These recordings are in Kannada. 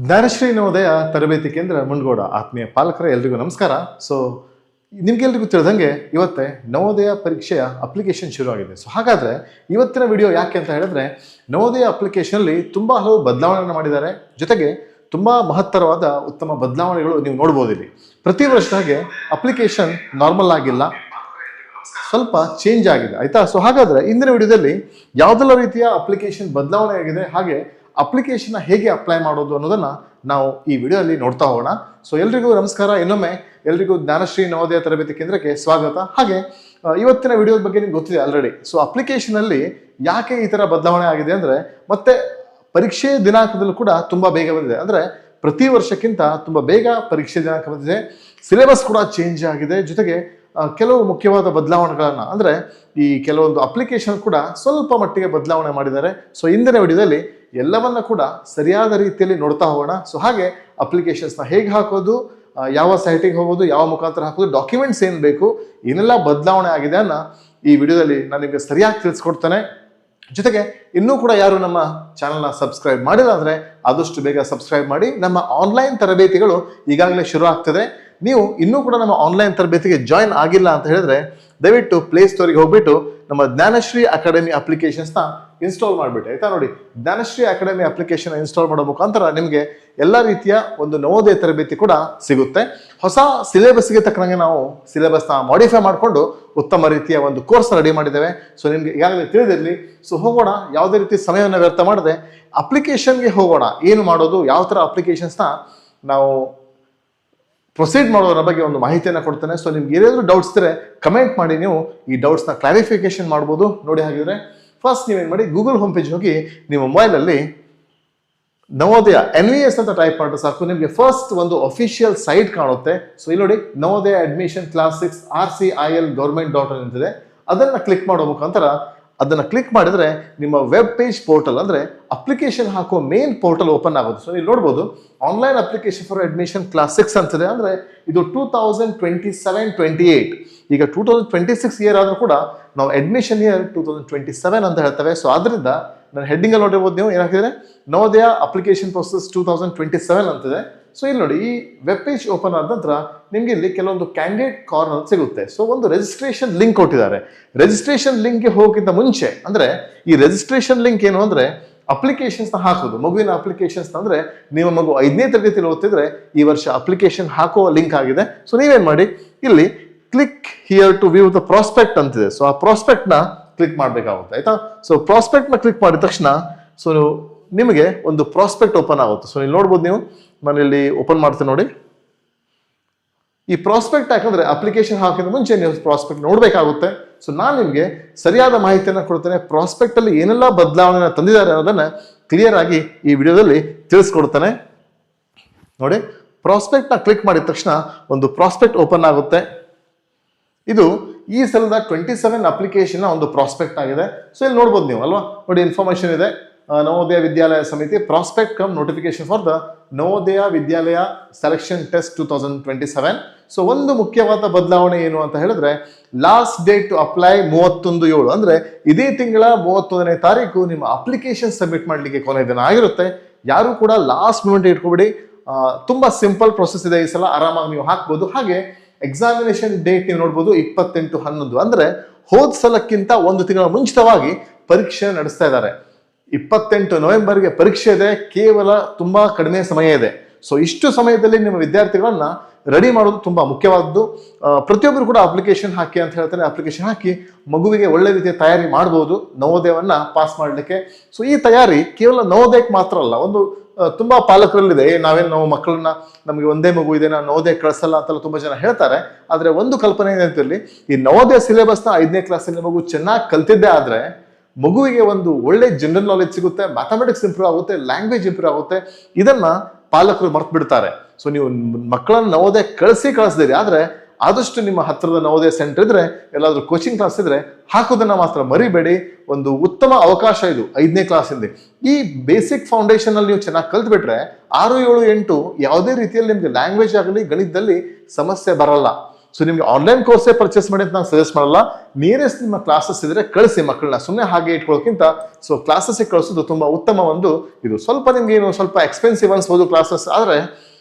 ಜ್ಞಾನಶ್ರೀ ನವೋದಯ ತರಬೇತಿ ಕೇಂದ್ರ ಮುಂಡಗೋಡ ಆತ್ಮೀಯ ಪಾಲಕರ ಎಲ್ರಿಗೂ ನಮಸ್ಕಾರ. ಸೊ ನಿಮ್ಗೆಲ್ರಿಗೂ ತಿಳಿದಂಗೆ ಇವತ್ತೇ ನವೋದಯ ಪರೀಕ್ಷೆಯ ಅಪ್ಲಿಕೇಶನ್ ಶುರು ಆಗಿದೆ. ಸೊ ಹಾಗಾದ್ರೆ ಇವತ್ತಿನ ವಿಡಿಯೋ ಯಾಕೆ ಅಂತ ಹೇಳಿದ್ರೆ, ನವೋದಯ ಅಪ್ಲಿಕೇಶನ್ಲಿ ತುಂಬಾ ಹಲವು ಬದಲಾವಣೆಗಳನ್ನು ಮಾಡಿದ್ದಾರೆ. ಜೊತೆಗೆ ತುಂಬಾ ಮಹತ್ತರವಾದ ಉತ್ತಮ ಬದಲಾವಣೆಗಳು ನೀವು ನೋಡ್ಬೋದು. ಇಲ್ಲಿ ಪ್ರತಿ ವರ್ಷದ ಹಾಗೆ ಅಪ್ಲಿಕೇಶನ್ ನಾರ್ಮಲ್ ಆಗಿಲ್ಲ, ಸ್ವಲ್ಪ ಚೇಂಜ್ ಆಗಿದೆ, ಆಯ್ತಾ. ಸೊ ಹಾಗಾದ್ರೆ ಇಂದಿನ ವಿಡಿಯೋದಲ್ಲಿ ಯಾವುದೆಲ್ಲ ರೀತಿಯ ಅಪ್ಲಿಕೇಶನ್ ಬದಲಾವಣೆ ಆಗಿದೆ, ಹಾಗೆ ಅಪ್ಲಿಕೇಶನ್ ಹೇಗೆ ಅಪ್ಲೈ ಮಾಡೋದು ಅನ್ನೋದನ್ನ ನಾವು ಈ ವಿಡಿಯೋದಲ್ಲಿ ನೋಡ್ತಾ ಹೋಗೋಣ. ಸೊ ಎಲ್ರಿಗೂ ನಮಸ್ಕಾರ. ಇನ್ನೊಮ್ಮೆ ಎಲ್ರಿಗೂ ಜ್ಞಾನಶ್ರೀ ನವೋದಯ ತರಬೇತಿ ಕೇಂದ್ರಕ್ಕೆ ಸ್ವಾಗತ. ಹಾಗೆ ಇವತ್ತಿನ ವಿಡಿಯೋದ ಬಗ್ಗೆ ನಿಮ್ಗೆ ಗೊತ್ತಿದೆ ಆಲ್ರೆಡಿ. ಸೊ ಅಪ್ಲಿಕೇಶನ್ ಅಲ್ಲಿ ಯಾಕೆ ಈ ತರ ಬದಲಾವಣೆ ಆಗಿದೆ ಅಂದ್ರೆ, ಮತ್ತೆ ಪರೀಕ್ಷೆ ದಿನಾಂಕದಲ್ಲೂ ಕೂಡ ತುಂಬಾ ಬೇಗ ಬಂದಿದೆ. ಅಂದ್ರೆ ಪ್ರತಿ ವರ್ಷಕ್ಕಿಂತ ತುಂಬಾ ಬೇಗ ಪರೀಕ್ಷೆ ದಿನಾಂಕ ಬಂದಿದೆ. ಸಿಲೆಬಸ್ ಕೂಡ ಚೇಂಜ್ ಆಗಿದೆ. ಜೊತೆಗೆ ಕೆಲವು ಮುಖ್ಯವಾದ ಬದಲಾವಣೆಗಳನ್ನ ಅಂದ್ರೆ ಈ ಕೆಲವೊಂದು ಅಪ್ಲಿಕೇಶನ್ ಕೂಡ ಸ್ವಲ್ಪ ಮಟ್ಟಿಗೆ ಬದಲಾವಣೆ ಮಾಡಿದ್ದಾರೆ. ಸೊ ಇಂದಿನ ವಿಡಿಯೋದಲ್ಲಿ ಎಲ್ಲವನ್ನ ಕೂಡ ಸರಿಯಾದ ರೀತಿಯಲ್ಲಿ ನೋಡ್ತಾ ಹೋಗೋಣ. ಸೊ ಹಾಗೆ ಅಪ್ಲಿಕೇಶನ್ಸ್ನ ಹೇಗೆ ಹಾಕೋದು, ಯಾವ ಸೈಟಿಗೆ ಹೋಗೋದು, ಯಾವ ಮುಖಾಂತರ ಹಾಕೋದು, ಡಾಕ್ಯುಮೆಂಟ್ಸ್ ಏನು ಬೇಕು, ಏನೆಲ್ಲ ಬದಲಾವಣೆ ಆಗಿದೆ ಅನ್ನ ಈ ವಿಡಿಯೋದಲ್ಲಿ ನಾನು ನಿಮಗೆ ಸರಿಯಾಗಿ ತಿಳಿಸ್ಕೊಡ್ತೇನೆ. ಜೊತೆಗೆ ಇನ್ನೂ ಕೂಡ ಯಾರು ನಮ್ಮ ಚಾನಲ್ನ ಸಬ್ಸ್ಕ್ರೈಬ್ ಮಾಡಿಲ್ಲ ಅಂದ್ರೆ ಆದಷ್ಟು ಬೇಗ ಸಬ್ಸ್ಕ್ರೈಬ್ ಮಾಡಿ. ನಮ್ಮ ಆನ್ಲೈನ್ ತರಬೇತಿಗಳು ಈಗಾಗಲೇ ಶುರು ಆಗ್ತದೆ. ನೀವು ಇನ್ನೂ ಕೂಡ ನಮ್ಮ ಆನ್ಲೈನ್ ತರಬೇತಿಗೆ ಜಾಯಿನ್ ಆಗಿಲ್ಲ ಅಂತ ಹೇಳಿದ್ರೆ ದಯವಿಟ್ಟು ಪ್ಲೇ ಸ್ಟೋರಿಗೆ ಹೋಗ್ಬಿಟ್ಟು ನಮ್ಮ ಜ್ಞಾನಶ್ರೀ ಅಕಾಡೆಮಿ ಅಪ್ಲಿಕೇಶನ್ಸ್ನ ಇನ್ಸ್ಟಾಲ್ ಮಾಡಿಬಿಟ್ಟು, ಆಯ್ತಾ. ನೋಡಿ, ಜ್ಞಾನಶ್ರೀ ಅಕಾಡೆಮಿ ಅಪ್ಲಿಕೇಶನ್ ಇನ್ಸ್ಟಾಲ್ ಮಾಡೋ ಮುಖಾಂತರ ನಿಮಗೆ ಎಲ್ಲ ರೀತಿಯ ಒಂದು ನವೋದಯ ತರಬೇತಿ ಕೂಡ ಸಿಗುತ್ತೆ. ಹೊಸ ಸಿಲೆಬಸ್ಗೆ ತಕ್ಕಂಗೆ ನಾವು ಸಿಲೆಬಸ್ನ ಮಾಡಿಫೈ ಮಾಡಿಕೊಂಡು ಉತ್ತಮ ರೀತಿಯ ಒಂದು ಕೋರ್ಸ್ ರೆಡಿ ಮಾಡಿದ್ದೇವೆ. ಸೊ ನಿಮ್ಗೆ ಈಗಾಗಲೇ ತಿಳಿದಿರಲಿ. ಸೊ ಹೋಗೋಣ, ಯಾವುದೇ ರೀತಿ ಸಮಯವನ್ನು ವ್ಯರ್ಥ ಮಾಡದೆ ಅಪ್ಲಿಕೇಶನ್ಗೆ ಹೋಗೋಣ. ಏನು ಮಾಡೋದು, ಯಾವ ಥರ ಅಪ್ಲಿಕೇಶನ್ಸ್ನ ನಾವು ಪ್ರೊಸೀಡ್ ಮಾಡೋದ್ರ ಬಗ್ಗೆ ಒಂದು ಮಾಹಿತಿಯನ್ನು ಕೊಡ್ತೇನೆ. ಸೊ ನಿಮ್ಗೆ ಏನಾದರೂ ಡೌಟ್ಸ್ ಇದ್ರೆ ಕಮೆಂಟ್ ಮಾಡಿ, ನೀವು ಈ ಡೌಟ್ಸ್ನ ಕ್ಲಾರಿಫಿಕೇಶನ್ ಮಾಡ್ಬೋದು. ನೋಡಿ, ಹಾಗಿದ್ರೆ ಫಸ್ಟ್ ನೀವೇನು ಮಾಡಿ, ಗೂಗಲ್ ಹೋಮ್ ಪೇಜ್ ಹೋಗಿ ನಿಮ್ಮ ಮೊಬೈಲಲ್ಲಿ ನವೋದಯ NVS ಅಂತ ಟೈಪ್ ಮಾಡಿದ್ರೆ ಸಾಕು, ನಿಮಗೆ ಫಸ್ಟ್ ಒಂದು ಅಫಿಷಿಯಲ್ ಸೈಟ್ ಕಾಣುತ್ತೆ. ಸೊ ಇಲ್ಲಿ ನೋಡಿ, Navodaya admission class 6 RCIL government.in ಅಂತಿದೆ. ಅದನ್ನ ಕ್ಲಿಕ್ ಮಾಡೋ ಮುಖಾಂತರ ಅದನ್ನ ಕ್ಲಿಕ್ ಮಾಡಿದ್ರೆ ನಿಮ್ಮ ವೆಬ್ ಪೇಜ್ ಪೋರ್ಟಲ್ ಅಂದ್ರೆ ಅಪ್ಲಿಕೇಶನ್ ಹಾಕೋ ಮೇನ್ ಪೋರ್ಟಲ್ ಓಪನ್ ಆಗುತ್ತೆ. ಸೊ ನೀವು ನೋಡ್ಬೋದು, online application for admission class 6 ಅಂತಿದೆ. ಅಂದ್ರೆ ಇದು 2027-28. ಈಗ 2026 ಇಯರ್ ಆದ್ರೂ ಕೂಡ ನಾವು ಅಡ್ಮಿಷನ್ ಇಯರ್ 2027 ಅಂತ ಹೇಳ್ತೇವೆ. ಸೊ ಆದ್ರಿಂದ ನಾನು ಹೆಡ್ಡಿಂಗ್ ಅಲ್ಲಿ ನೋಡಿರ್ಬೋದು, ನೀವು ಏನಾಗ್ತಿದೆ, ನವೋದಯ ಅಪ್ಲಿಕೇಶನ್ ಪ್ರೊಸೆಸ್ 2027 ಅಂತಿದೆ. ಸೊ ಇಲ್ಲಿ ನೋಡಿ, ಈ ವೆಬ್ ಪೇಜ್ ಓಪನ್ ಆದ ನಂತರ ನಿಮ್ಗೆ ಇಲ್ಲಿ ಕೆಲವೊಂದು ಕ್ಯಾಂಡಿಡೇಟ್ ಕಾರ್ನರ್ ಸಿಗುತ್ತೆ. ಸೊ ಒಂದು ರಿಜಿಸ್ಟ್ರೇಷನ್ ಲಿಂಕ್ ಕೊಟ್ಟಿದ್ದಾರೆ. ರಿಜಿಸ್ಟ್ರೇಷನ್ ಲಿಂಕ್ಗೆ ಹೋಗೋಕ್ಕಿಂತ ಮುಂಚೆ ಅಂದ್ರೆ ಈ ರಿಜಿಸ್ಟ್ರೇಷನ್ ಲಿಂಕ್ ಏನು ಅಂದ್ರೆ ಅಪ್ಲಿಕೇಶನ್ಸ್ ಹಾಕೋದು, ಮಗುವಿನ ಅಪ್ಲಿಕೇಶನ್ಸ್ ಅಂದ್ರೆ ನಿಮ್ಮ ಮಗು 5ನೇ ತರಗತಿಯಲ್ಲಿ ಓದ್ತಿದ್ರೆ ಈ ವರ್ಷ ಅಪ್ಲಿಕೇಶನ್ ಹಾಕೋ ಲಿಂಕ್ ಆಗಿದೆ. ಸೊ ನೀವೇನ್ ಮಾಡಿ, ಇಲ್ಲಿ click here to view the prospect ಅಂತಿದೆ. ಸೊ ಆ ಪ್ರಾಸ್ಪೆಕ್ಟ್ ನ ಕ್ಲಿಕ್ ಮಾಡ್ಬೇಕಾಗುತ್ತೆ, ಆಯ್ತಾ. ಸೊ ಪ್ರಾಸ್ಪೆಕ್ಟ್ ನ ಕ್ಲಿಕ್ ಮಾಡಿದ ತಕ್ಷಣ ಸೊ ನಿಮಗೆ ಒಂದು ಪ್ರಾಸ್ಪೆಕ್ಟ್ ಓಪನ್ ಆಗುತ್ತೆ. ಸೊ ಇಲ್ಲಿ ನೋಡ್ಬೋದು, ನೀವು ನಾನು ಇಲ್ಲಿ ಓಪನ್ ಮಾಡ್ತೇನೆ ನೋಡಿ. ಈ ಪ್ರಾಸ್ಪೆಕ್ಟ್ ಯಾಕಂದ್ರೆ ಅಪ್ಲಿಕೇಶನ್ ಹಾಕಿದ ಮುಂಚೆ ನೀವು ಪ್ರಾಸ್ಪೆಕ್ಟ್ ನೋಡ್ಬೇಕಾಗುತ್ತೆ. ಸೊ ನಾನು ನಿಮ್ಗೆ ಸರಿಯಾದ ಮಾಹಿತಿಯನ್ನು ಕೊಡ್ತೇನೆ. ಪ್ರಾಸ್ಪೆಕ್ಟ್ ಅಲ್ಲಿ ಏನೆಲ್ಲ ಬದಲಾವಣೆ ತಂದಿದ್ದಾರೆ ಅನ್ನೋದನ್ನ ಕ್ಲಿಯರ್ ಆಗಿ ಈ ವಿಡಿಯೋದಲ್ಲಿ ತಿಳಿಸ್ಕೊಡ್ತೇನೆ. ನೋಡಿ, ಪ್ರಾಸ್ಪೆಕ್ಟ್ ನ ಕ್ಲಿಕ್ ಮಾಡಿದ ತಕ್ಷಣ ಒಂದು ಪ್ರಾಸ್ಪೆಕ್ಟ್ ಓಪನ್ ಆಗುತ್ತೆ. ಇದು ಈ ಸಲದ 27 ಅಪ್ಲಿಕೇಶನ್ ಒಂದು ಪ್ರಾಸ್ಪೆಕ್ಟ್ ಆಗಿದೆ. ಸೊ ಇಲ್ಲಿ ನೋಡ್ಬೋದು ನೀವು ಅಲ್ವಾ. ನೋಡಿ, ಇನ್ಫಾರ್ಮೇಶನ್ ಇದೆ, ನವೋದಯ ವಿದ್ಯಾಲಯ ಸಮಿತಿ prospect come notification for the Navodaya Vidyalaya selection test 2027. So ಒಂದು ಮುಖ್ಯವಾದ ಬದಲಾವಣೆ ಏನು ಅಂತ ಹೇಳಿದ್ರೆ, ಲಾಸ್ಟ್ ಡೇಟ್ ಟು ಅಪ್ಲೈ 31/7 ಅಂದ್ರೆ ಇದೇ ತಿಂಗಳ 31ನೇ ತಾರೀಕು ನಿಮ್ಮ ಅಪ್ಲಿಕೇಶನ್ ಸಬ್ಮಿಟ್ ಮಾಡ್ಲಿಕ್ಕೆ ಕೊನೆ ದಿನ ಆಗಿರುತ್ತೆ. ಯಾರು ಕೂಡ ಲಾಸ್ಟ್ ಮೂಮೆಂಟ್ ಇಟ್ಕೊಬಿಡಿ. ತುಂಬಾ ಸಿಂಪಲ್ ಪ್ರೊಸೆಸ್ ಇದೆ ಈ ಸಲ, ಆರಾಮಾಗಿ ನೀವು ಹಾಕ್ಬೋದು. ಹಾಗೆ ಎಕ್ಸಾಮಿನೇಷನ್ ಡೇಟ್ ನೀವು ನೋಡ್ಬೋದು 28/11 ಅಂದ್ರೆ ಹೋದ್ ಸಲಕ್ಕಿಂತ ಒಂದು ತಿಂಗಳ ಮುಂಚಿತವಾಗಿ ಪರೀಕ್ಷೆ ನಡೆಸ್ತಾ ಇದ್ದಾರೆ. 28 ನವೆಂಬರ್ಗೆ ಪರೀಕ್ಷೆ ಇದೆ. ಕೇವಲ ತುಂಬಾ ಕಡಿಮೆ ಸಮಯ ಇದೆ. ಸೊ ಇಷ್ಟು ಸಮಯದಲ್ಲಿ ನಿಮ್ಮ ವಿದ್ಯಾರ್ಥಿಗಳನ್ನ ರೆಡಿ ಮಾಡೋದು ತುಂಬಾ ಮುಖ್ಯವಾದ್ದು. ಪ್ರತಿಯೊಬ್ಬರು ಕೂಡ ಅಪ್ಲಿಕೇಶನ್ ಹಾಕಿ ಅಂತ ಹೇಳ್ತಾರೆ. ಅಪ್ಲಿಕೇಶನ್ ಹಾಕಿ ಮಗುವಿಗೆ ಒಳ್ಳೆ ರೀತಿಯ ತಯಾರಿ ಮಾಡಬಹುದು ನವೋದಯವನ್ನ ಪಾಸ್ ಮಾಡ್ಲಿಕ್ಕೆ. ಸೊ ಈ ತಯಾರಿ ಕೇವಲ ನವೋದಯಕ್ಕೆ ಮಾತ್ರ ಅಲ್ಲ, ಒಂದು ತುಂಬಾ ಪಾಲಕರಲ್ಲಿದೆ, ನಾವು ಮಕ್ಕಳನ್ನ, ನಮಗೆ ಒಂದೇ ಮಗು ಇದೆ, ನಾವು ನವೋದಯ ಕಳಿಸಲ್ಲ ಅಂತೆಲ್ಲ ತುಂಬಾ ಜನ ಹೇಳ್ತಾರೆ. ಆದ್ರೆ ಒಂದು ಕಲ್ಪನೆ ಏನಂತಿರಲಿ, ಈ ನವೋದಯ ಸಿಲೆಬಸ್ನ 5ನೇ ಕ್ಲಾಸಿನ ಮಗು ಚೆನ್ನಾಗಿ ಕಲ್ತಿದ್ದೆ ಆದ್ರೆ ಮಗುವಿಗೆ ಒಂದು ಒಳ್ಳೆ ಜನರಲ್ ನಾಲೆಜ್ ಸಿಗುತ್ತೆ, ಮ್ಯಾಥಮೆಟಿಕ್ಸ್ ಇಂಪ್ರೂವ್ ಆಗುತ್ತೆ, ಲ್ಯಾಂಗ್ವೇಜ್ ಇಂಪ್ರೂವ್ ಆಗುತ್ತೆ. ಇದನ್ನ ಪಾಲಕರು ಮರ್ತು ಬಿಡ್ತಾರೆ. ಸೊ ನೀವು ಮಕ್ಕಳನ್ನ ನವೋದಯ ಕಳಿಸ್ದಿರಿ, ಆದ್ರೆ ಆದಷ್ಟು ನಿಮ್ಮ ಹತ್ತಿರದ ನವೋದಯ ಸೆಂಟರ್ ಇದ್ರೆ, ಎಲ್ಲಾದ್ರೂ ಕೋಚಿಂಗ್ ಕ್ಲಾಸ್ ಇದ್ರೆ ಹಾಕೋದನ್ನ ಮಾತ್ರ ಮರಿಬೇಡಿ. ಒಂದು ಉತ್ತಮ ಅವಕಾಶ ಇದು 5ನೇ ಕ್ಲಾಸಿಂದ. ಈ ಬೇಸಿಕ್ ಫೌಂಡೇಶನ್ ಅಲ್ಲಿ ನೀವು ಚೆನ್ನಾಗಿ ಕಲ್ತ್ಬಿಟ್ರೆ 6, 7, 8 ಯಾವುದೇ ರೀತಿಯಲ್ಲಿ ನಿಮ್ಗೆ ಲ್ಯಾಂಗ್ವೇಜ್ ಆಗಲಿ ಗಣಿತದಲ್ಲಿ ಸಮಸ್ಯೆ ಬರಲ್ಲ. ಸೊ ನಿಮ್ಗೆ ಆನ್ಲೈನ್ ಕೋರ್ಸೇ ಪರ್ಚೇಸ್ ಮಾಡಿ ಅಂತ ನಾನು ಸಜೆಸ್ಟ್ ಮಾಡಲ್ಲ. ನಿಯರೆಸ್ಟ್ ನಿಮ್ಮ ಕ್ಲಾಸಸ್ ಇದ್ರೆ ಕಳಿಸಿ ಮಕ್ಕಳನ್ನ, ಸುಮ್ಮನೆ ಹಾಗೆ ಇಟ್ಕೊಳ್ಳೋಕ್ಕಿಂತ ಸೊ ಕ್ಲಾಸಸ್ಗೆ ಕಳಿಸೋದು ತುಂಬಾ ಉತ್ತಮ ಒಂದು ಇದು. ಸ್ವಲ್ಪ ನಿಮ್ಗೆ ಏನು ಸ್ವಲ್ಪ ಎಕ್ಸ್ಪೆನ್ಸಿವ್ ಅನ್ಸ್ಬೋದು ಕ್ಲಾಸಸ್, ಆದ್ರೆ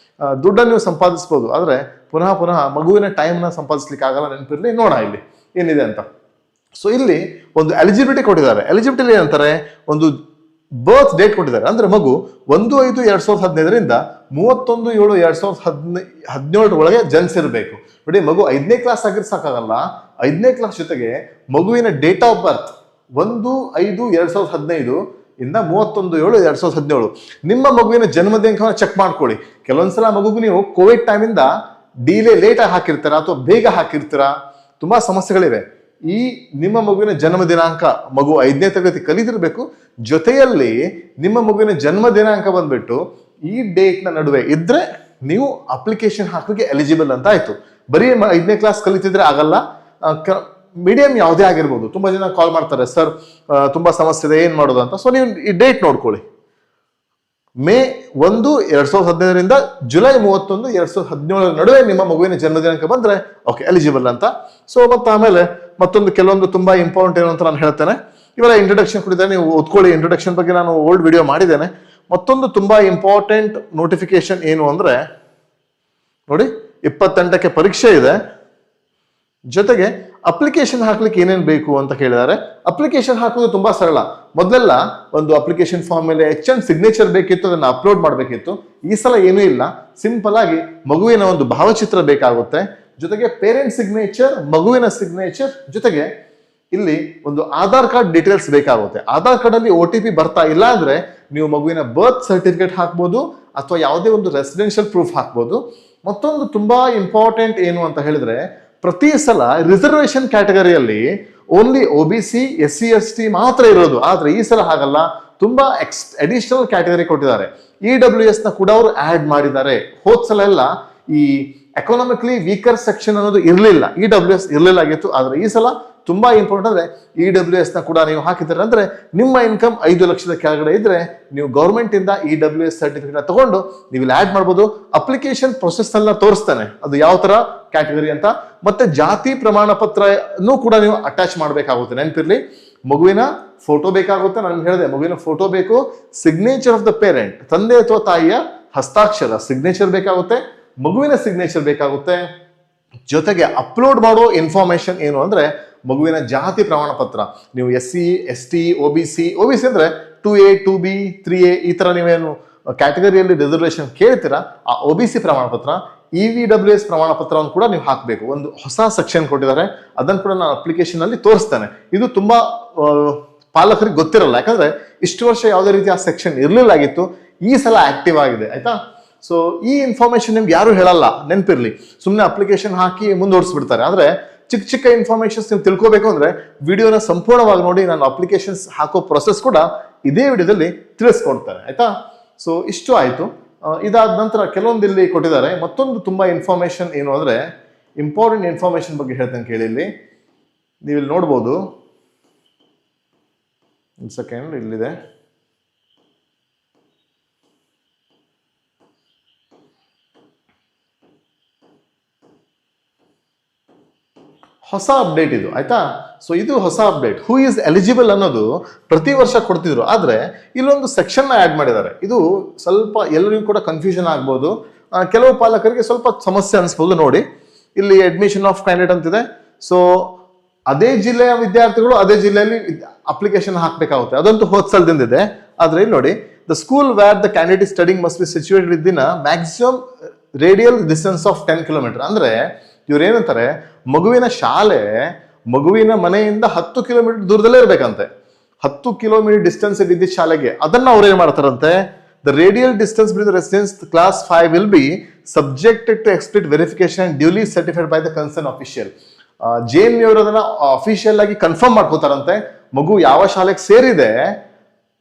ದುಡ್ಡನ್ನು ನೀವು ಸಂಪಾದಿಸ್ಬೋದು, ಆದ್ರೆ ಪುನಃ ಮಗುವಿನ ಟೈಮ್ನ ಸಂಪಾದಿಸ್ಲಿಕ್ಕೆ ಆಗಲ್ಲ. ನೆನಪಿರ್ಲಿ, ನೋಡ ಇಲ್ಲಿ ಏನಿದೆ ಅಂತ. ಸೊ ಇಲ್ಲಿ ಒಂದು ಎಲಿಜಿಬಿಲಿಟಿ ಕೊಟ್ಟಿದ್ದಾರೆ. ಎಲಿಜಿಬಿಲಿಟಿ ಏನಂತಾರೆ, ಒಂದು ಬರ್ತ್ ಡೇಟ್ ಕೊಟ್ಟಿದ್ದಾರೆ. ಅಂದ್ರೆ ಮಗು 1/5/2015 31/7/2017 ಒಳಗೆ ಜನಿಸಿರ್ಬೇಕು. ನೋಡಿ, ಮಗು 5ನೇ ಕ್ಲಾಸ್ ಆಗಿರ್ ಸಾಕಾಗಲ್ಲ, 5ನೇ ಕ್ಲಾಸ್ ಜೊತೆಗೆ ಮಗುವಿನ ಡೇಟ್ ಆಫ್ ಬರ್ತ್ 1/5/2015 ಇಂದ 31/7/2017. ನಿಮ್ಮ ಮಗುವಿನ ಜನ್ಮ ದಿನಾಂಕವನ್ನು ಚೆಕ್ ಮಾಡ್ಕೊಳ್ಳಿ. ಕೆಲವೊಂದ್ಸಲ ಮಗುಗೂ ನೀವು ಕೋವಿಡ್ ಟೈಮಿಂದ ಲೇಟ್ ಆಗಿ ಹಾಕಿರ್ತೀರಾ ಅಥವಾ ಬೇಗ ಹಾಕಿರ್ತೀರಾ, ತುಂಬಾ ಸಮಸ್ಯೆಗಳಿವೆ. ಈ ನಿಮ್ಮ ಮಗುವಿನ ಜನ್ಮ ದಿನಾಂಕ ಮಗು 5ನೇ ತರಗತಿ ಕಲಿತಿರ್ಬೇಕು. ಜೊತೆಯಲ್ಲಿ ನಿಮ್ಮ ಮಗುವಿನ ಜನ್ಮ ದಿನಾಂಕ ಬಂದ್ಬಿಟ್ಟು ಈ ಡೇಟ್ ನ ನಡುವೆ ಇದ್ರೆ ನೀವು ಅಪ್ಲಿಕೇಶನ್ ಹಾಕಲಿಕ್ಕೆ ಎಲಿಜಿಬಲ್ ಅಂತ ಆಯ್ತು. ಬರೀ 5ನೇ ಕ್ಲಾಸ್ ಕಲಿತಿದ್ರೆ ಆಗಲ್ಲ, ಮೀಡಿಯಂ ಯಾವುದೇ ಆಗಿರ್ಬೋದು. ತುಂಬಾ ಜನ ಕಾಲ್ ಮಾಡ್ತಾರೆ, ಸರ್ ತುಂಬಾ ಸಮಸ್ಯೆ ಇದೆ, ಏನ್ ಮಾಡೋದು ಅಂತ. ಸೊ ನೀವು ಈ ಡೇಟ್ ನೋಡ್ಕೊಳ್ಳಿ. ಮೇ 1, 2015 ಜುಲೈ 31, 2017 ನಡುವೆ ನಿಮ್ಮ ಮಗುವಿನ ಜನ್ಮ ದಿನಾಂಕ ಬಂದ್ರೆ ಓಕೆ, ಎಲಿಜಿಬಲ್ ಅಂತ. ಸೊ ಮತ್ತೆ ಆಮೇಲೆ ಮತ್ತೊಂದು ಕೆಲವೊಂದು ತುಂಬಾ ಇಂಪಾರ್ಟೆಂಟ್ ಏನು ಅಂತ ನಾನು ಹೇಳ್ತೇನೆ. ಇವೆಲ್ಲ ಇಂಟ್ರೊಡಕ್ಷನ್ ಕೊಟ್ಟಿದ್ದೇನೆ, ನೀವು ಓದ್ಕೊಳ್ಳಿ. ಇಂಟ್ರೊಡಕ್ಷನ್ ಬಗ್ಗೆ ನಾನು ಓಲ್ಡ್ ವಿಡಿಯೋ ಮಾಡಿದ್ದೇನೆ. ಮತ್ತೊಂದು ತುಂಬಾ ಇಂಪಾರ್ಟೆಂಟ್ ನೋಟಿಫಿಕೇಶನ್ ಏನು ಅಂದ್ರೆ ನೋಡಿ, 28ಕ್ಕೆ ಪರೀಕ್ಷೆ ಇದೆ. ಜೊತೆಗೆ ಅಪ್ಲಿಕೇಶನ್ ಹಾಕ್ಲಿಕ್ಕೆ ಏನೇನು ಬೇಕು ಅಂತ ಕೇಳಿದ್ದಾರೆ. ಅಪ್ಲಿಕೇಶನ್ ಹಾಕೋದು ತುಂಬಾ ಸರಳ. ಮೊದಲೆಲ್ಲ ಒಂದು ಅಪ್ಲಿಕೇಶನ್ ಫಾರ್ಮ್ ಮೇಲೆ HN ಸಿಗ್ನೇಚರ್ ಬೇಕಿತ್ತು, ಅದನ್ನ ಅಪ್ಲೋಡ್ ಮಾಡಬೇಕಿತ್ತು. ಈ ಸಲ ಏನೂ ಇಲ್ಲ, ಸಿಂಪಲ್ ಆಗಿ ಮಗುವಿನ ಒಂದು ಭಾವಚಿತ್ರ ಬೇಕಾಗುತ್ತೆ, ಜೊತೆಗೆ ಪೇರೆಂಟ್ ಸಿಗ್ನೇಚರ್, ಮಗುವಿನ ಸಿಗ್ನೇಚರ್, ಜೊತೆಗೆ ಇಲ್ಲಿ ಒಂದು ಆಧಾರ್ ಕಾರ್ಡ್ ಡೀಟೇಲ್ಸ್ ಬೇಕಾಗುತ್ತೆ. ಆಧಾರ್ ಕಾರ್ಡ್ ಅಲ್ಲಿ OTP ಬರ್ತಾ ಇಲ್ಲ ಅಂದ್ರೆ ನೀವು ಮಗುವಿನ ಬರ್ತ್ ಸರ್ಟಿಫಿಕೇಟ್ ಹಾಕ್ಬೋದು ಅಥವಾ ಯಾವುದೇ ಒಂದು ರೆಸಿಡೆನ್ಷಿಯಲ್ ಪ್ರೂಫ್ ಹಾಕ್ಬೋದು. ಮತ್ತೊಂದು ತುಂಬಾ ಇಂಪಾರ್ಟೆಂಟ್ ಏನು ಅಂತ ಹೇಳಿದ್ರೆ, ಪ್ರತಿ ಸಲ ರಿಸರ್ವೇಶನ್ ಕ್ಯಾಟಗರಿಯಲ್ಲಿ ಓನ್ಲಿ OBC SC ST ಮಾತ್ರ ಇರೋದು. ಆದ್ರೆ ಈ ಸಲ ಹಾಗಲ್ಲ, ತುಂಬಾ ಅಡಿಷನಲ್ ಕ್ಯಾಟಗರಿ ಕೊಟ್ಟಿದ್ದಾರೆ. EWS ನ ಕೂಡ ಅವರು ಆಡ್ ಮಾಡಿದ್ದಾರೆ. ಹೋದ್ ಸಲ ಎಲ್ಲ ಈ ಎಕಾನಮಿಕಲಿ ವೀಕರ್ ಸೆಕ್ಷನ್ ಅನ್ನೋದು ಇರಲಿಲ್ಲ, EWS ಇರಲಿಲ್ಲ ಆಗಿತ್ತು. ಆದ್ರೆ ಈ ಸಲ ತುಂಬಾ ಇಂಪಾರ್ಟೆಂಟ್ ಅಂದ್ರೆ EWS ನ ಕೂಡ ನೀವು ಹಾಕಿದ್ದಾರೆ. ಅಂದ್ರೆ ನಿಮ್ಮ ಇನ್ಕಮ್ 5 ಲಕ್ಷದ ಕೆಳಗಡೆ ಇದ್ರೆ ನೀವು ಗೌರ್ಮೆಂಟ್ ಇಂದ EWS ಸರ್ಟಿಫಿಕೇಟ್ ತಗೊಂಡು ನೀವು ಇಲ್ಲಿ ಆಡ್ ಮಾಡ್ಬೋದು. ಅಪ್ಲಿಕೇಶನ್ ಪ್ರೊಸೆಸ್ ಎಲ್ಲ ತೋರಿಸ್ತಾನೆ ಅದು ಯಾವ ತರ ಕ್ಯಾಟಗರಿ ಅಂತ. ಮತ್ತೆ ಜಾತಿ ಪ್ರಮಾಣ ಪತ್ರನೂ ಕೂಡ ನೀವು ಅಟ್ಯಾಚ್ ಮಾಡ್ಬೇಕಾಗುತ್ತೆ. ನೆನಪಿರ್ಲಿ, ಮಗುವಿನ ಫೋಟೋ ಬೇಕಾಗುತ್ತೆ. ನಾನು ಹೇಳಿದೆ ಮಗುವಿನ ಫೋಟೋ ಬೇಕು, ಸಿಗ್ನೇಚರ್ ಆಫ್ ದ ಪೇರೆಂಟ್, ತಂದೆ ಅಥವಾ ತಾಯಿಯ ಹಸ್ತಾಕ್ಷರ ಸಿಗ್ನೇಚರ್ ಬೇಕಾಗುತ್ತೆ, ಮಗುವಿನ ಸಿಗ್ನೇಚರ್ ಬೇಕಾಗುತ್ತೆ. ಜೊತೆಗೆ ಅಪ್ಲೋಡ್ ಮಾಡೋ ಇನ್ಫಾರ್ಮೇಶನ್ ಏನು ಅಂದ್ರೆ ಮಗುವಿನ ಜಾತಿ ಪ್ರಮಾಣ ಪತ್ರ. ನೀವು SC ST OBC ಅಂದ್ರೆ 2A 2B 3A ಈ ತರ ನೀವೇನು ಕ್ಯಾಟಗರಿಯಲ್ಲಿ ರಿಸರ್ವೇಶನ್ ಕೇಳ್ತೀರಾ, ಆ OBC ಪ್ರಮಾಣ ಪತ್ರ, EWS ಪ್ರಮಾಣ ಪತ್ರವನ್ನು ಕೂಡ ನೀವು ಹಾಕಬೇಕು. ಒಂದು ಹೊಸ ಸೆಕ್ಷನ್ ಕೊಟ್ಟಿದ್ದಾರೆ, ಅದನ್ನು ಕೂಡ ನಾನು ಅಪ್ಲಿಕೇಶನ್ ಅಲ್ಲಿ ತೋರಿಸ್ತೇನೆ. ಇದು ತುಂಬಾ ಪಾಲಕರಿಗೆ ಗೊತ್ತಿರಲ್ಲ, ಯಾಕಂದ್ರೆ ಇಷ್ಟು ವರ್ಷ ಯಾವುದೇ ರೀತಿ ಆ ಸೆಕ್ಷನ್ ಇರ್ಲಿಲ್ಲ ಆಗಿತ್ತು. ಈ ಸಲ ಆಕ್ಟಿವ್ ಆಗಿದೆ, ಆಯ್ತಾ. ಸೊ ಈ ಇನ್ಫಾರ್ಮೇಶನ್ ನಿಮ್ಗೆ ಯಾರು ಹೇಳಲ್ಲ, ನೆನಪಿರ್ಲಿ. ಸುಮ್ಮನೆ ಅಪ್ಲಿಕೇಶನ್ ಹಾಕಿ ಮುಂದುವರಿಸ್ಬಿಡ್ತಾರೆ. ಆದ್ರೆ ಚಿಕ್ಕ ಚಿಕ್ಕ ಇನ್ಫಾರ್ಮೇಶನ್ಸ್ ನೀವು ತಿಳ್ಕೋಬೇಕು ಅಂದ್ರೆ ವಿಡಿಯೋನ ಸಂಪೂರ್ಣವಾಗಿ ನೋಡಿ. ನಾನು ಅಪ್ಲಿಕೇಶನ್ಸ್ ಹಾಕೋ ಪ್ರೊಸೆಸ್ ಕೂಡ ಇದೇ ವಿಡಿಯೋದಲ್ಲಿ ತಿಳಿಸ್ಕೊಡ್ತಾರೆ, ಆಯ್ತಾ. ಸೊ ಇಷ್ಟು ಆಯ್ತು. ಇದಾದ ನಂತರ ಕೆಲವೊಂದು ಇಲ್ಲಿ ಕೊಟ್ಟಿದ್ದಾರೆ. ಮತ್ತೊಂದು ತುಂಬಾ ಇನ್ಫಾರ್ಮೇಶನ್ ಏನು ಅಂದ್ರೆ ಇಂಪಾರ್ಟೆಂಟ್ ಇನ್ಫಾರ್ಮೇಶನ್ ಬಗ್ಗೆ ಹೇಳ್ತೇನೆ ಕೇಳಿ. ಇಲ್ಲಿ ನೀವು ಇಲ್ಲಿ ನೋಡ್ಬೋದು, ಒಂದು ಸೆಕೆಂಡ್, ಇಲ್ಲಿದೆ. ಹೊಸ ಅಪ್ಡೇಟ್ ಇದು, ಆಯ್ತಾ. ಸೊ ಇದು ಹೊಸ ಅಪ್ಡೇಟ್. ಹೂ ಈಸ್ ಎಲಿಜಿಬಲ್ ಅನ್ನೋದು ಪ್ರತಿ ವರ್ಷ ಕೊಡ್ತಿದ್ರು, ಆದ್ರೆ ಇಲ್ಲೊಂದು ಸೆಕ್ಷನ್ ಆಡ್ ಮಾಡಿದ್ದಾರೆ. ಇದು ಸ್ವಲ್ಪ ಎಲ್ಲರಿಗೂ ಕೂಡ ಕನ್ಫ್ಯೂಷನ್ ಆಗ್ಬೋದು, ಕೆಲವು ಪಾಲಕರಿಗೆ ಸ್ವಲ್ಪ ಸಮಸ್ಯೆ ಅನಿಸ್ಬೋದು. ನೋಡಿ, ಇಲ್ಲಿ ಅಡ್ಮಿಷನ್ ಆಫ್ ಕ್ಯಾಂಡಿಡೇಟ್ ಅಂತಿದೆ. ಸೊ ಅದೇ ಜಿಲ್ಲೆಯ ವಿದ್ಯಾರ್ಥಿಗಳು ಅದೇ ಜಿಲ್ಲೆಯಲ್ಲಿ ಅಪ್ಲಿಕೇಶನ್ ಹಾಕ್ಬೇಕಾಗುತ್ತೆ. ಅದಂತೂ ಹೋದ್ಸಲದಿಂದ ಇದೆ. ಆದ್ರೆ ಇಲ್ಲಿ ನೋಡಿ, the school where the candidate is studying must be situated within maximum radial distance of 10 kilometre. ಅಂದ್ರೆ ಇವ್ರು ಏನಂತಾರೆ, ಮಗುವಿನ ಶಾಲೆ ಮಗುವಿನ ಮನೆಯಿಂದ 10 ಕಿಲೋಮೀಟರ್ ದೂರದಲ್ಲೇ ಇರ್ಬೇಕಂತೆ. 10 ಕಿಲೋಮೀಟರ್ ಡಿಸ್ಟೆನ್ಸ್ ಇದ್ದಿದ್ದ ಶಾಲೆಗೆ ಅದನ್ನ ಅವ್ರು ಏನ್ ಮಾಡ್ತಾರಂತೆ, the radial distance between the residence class 5 will be subjected to explicit verification and duly certified by the concern official. JNU ಅವರು ಅದನ್ನ ಅಫಿಷಿಯಲ್ ಆಗಿ ಕನ್ಫರ್ಮ್ ಮಾಡ್ಕೋತಾರಂತೆ. ಮಗು ಯಾವ ಶಾಲೆಗೆ ಸೇರಿದೆ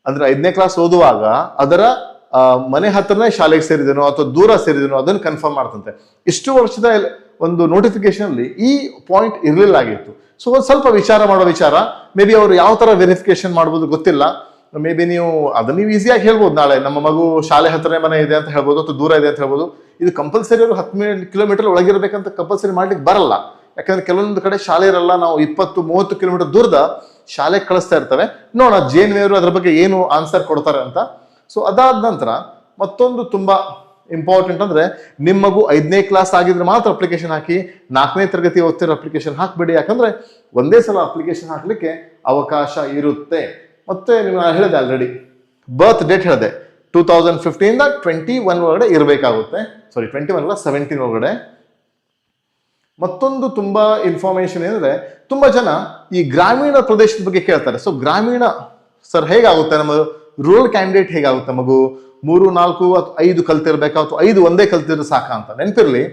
ಅಂದ್ರೆ 5ನೇ ಕ್ಲಾಸ್ ಓದುವಾಗ ಅದರ ಮನೆ ಹತ್ರನೇ ಶಾಲೆಗೆ ಸೇರಿದನೋ ಅಥವಾ ದೂರ ಸೇರಿದನೋ ಅದನ್ನು ಕನ್ಫರ್ಮ್ ಮಾಡ್ತಂತೆ. ಇಷ್ಟು ವರ್ಷದ ಒಂದು ನೋಟಿಫಿಕೇಶನ್ ಅಲ್ಲಿ ಈ ಪಾಯಿಂಟ್ ಇರ್ಲಿಲ್ಲ ಆಗಿತ್ತು. ಸೊ ಒಂದು ಸ್ವಲ್ಪ ವಿಚಾರ ಮಾಡೋ ವಿಚಾರ. ಮೇ ಬಿ ಅವರು ಯಾವ ತರ ವೆರಿಫಿಕೇಶನ್ ಮಾಡ್ಬೋದು ಗೊತ್ತಿಲ್ಲ. ಮೇ ಬಿ ನೀವು ಅದನ್ನ ನೀವು ಈಸಿಯಾಗಿ ಹೇಳ್ಬೋದು, ನಾಳೆ ನಮ್ಮ ಮಗು ಶಾಲೆ ಹತ್ರನೇ ಮನೆ ಇದೆ ಅಂತ ಹೇಳ್ಬೋದು, ಅಥವಾ ದೂರ ಇದೆ ಅಂತ ಹೇಳ್ಬೋದು. ಇದು ಕಂಪಲ್ಸರಿ ಅವರು 10 ಕಿಲೋಮೀಟರ್ ಒಳಗಿರ್ಬೇಕಂತ ಕಂಪಲ್ಸರಿ ಮಾಡ್ಲಿಕ್ಕೆ ಬರಲ್ಲ. ಯಾಕಂದ್ರೆ ಕೆಲವೊಂದು ಕಡೆ ಶಾಲೆ ಇರಲ್ಲ, ನಾವು 20-30 ಕಿಲೋಮೀಟರ್ ದೂರದ ಶಾಲೆಗೆ ಕಳಿಸ್ತಾ ಇರ್ತವೆ. ನೋಡೋಣ JNV ಅವರು ಅದ್ರ ಬಗ್ಗೆ ಏನು ಆನ್ಸರ್ ಕೊಡ್ತಾರೆ ಅಂತ. ಸೊ ಅದಾದ ನಂತರ ಮತ್ತೊಂದು ತುಂಬಾ ಇಂಪಾರ್ಟೆಂಟ್ ಅಂದ್ರೆ, ನಿಮ್ಮ ಮಗು 5ನೇ ಕ್ಲಾಸ್ ಆಗಿದ್ರೆ ಮಾತ್ರ ಅಪ್ಲಿಕೇಶನ್ ಹಾಕಿ, 4ನೇ ತರಗತಿ ಓದ್ತಿರೋ ಅಪ್ಲಿಕೇಶನ್ ಹಾಕ್ಬೇಡಿ. ಯಾಕಂದ್ರೆ ಒಂದೇ ಸಲ ಅಪ್ಲಿಕೇಶನ್ ಹಾಕ್ಲಿಕ್ಕೆ ಅವಕಾಶ ಇರುತ್ತೆ. ಮತ್ತೆ ನಾನು ಹೇಳಿದೆ ಆಲ್ರೆಡಿ, ಬರ್ತ್ ಡೇಟ್ ಹೇಳಿದೆ 2015 21 ಒಳಗಡೆ ಇರಬೇಕಾಗುತ್ತೆ. ಸಾರಿ 21 ಅಲ್ಲ 17 ಒಳಗಡೆ. ಮತ್ತೊಂದು ತುಂಬಾ ಇನ್ಫಾರ್ಮೇಶನ್ ಏನಂದ್ರೆ, ತುಂಬಾ ಜನ ಈ ಗ್ರಾಮೀಣ ಪ್ರದೇಶದ ಬಗ್ಗೆ ಕೇಳ್ತಾರೆ. ಸೊ ಗ್ರಾಮೀಣ ಸರ್ ಹೇಗಾಗುತ್ತೆ, ನಮ್ಮ ರೂರಲ್ ಕ್ಯಾಂಡಿಡೇಟ್ ಹೇಗಾಗುತ್ತೆ, ಮಗು 3, 4 ಅಥವಾ 5 ಕಲ್ತಿರ್ಬೇಕಾ ಅಥವಾ 5 ಒಂದೇ ಕಲ್ತಿದ್ರೆ ಸಾಕ ಅಂತ. ನೆನಪಿರ್ಲಿ,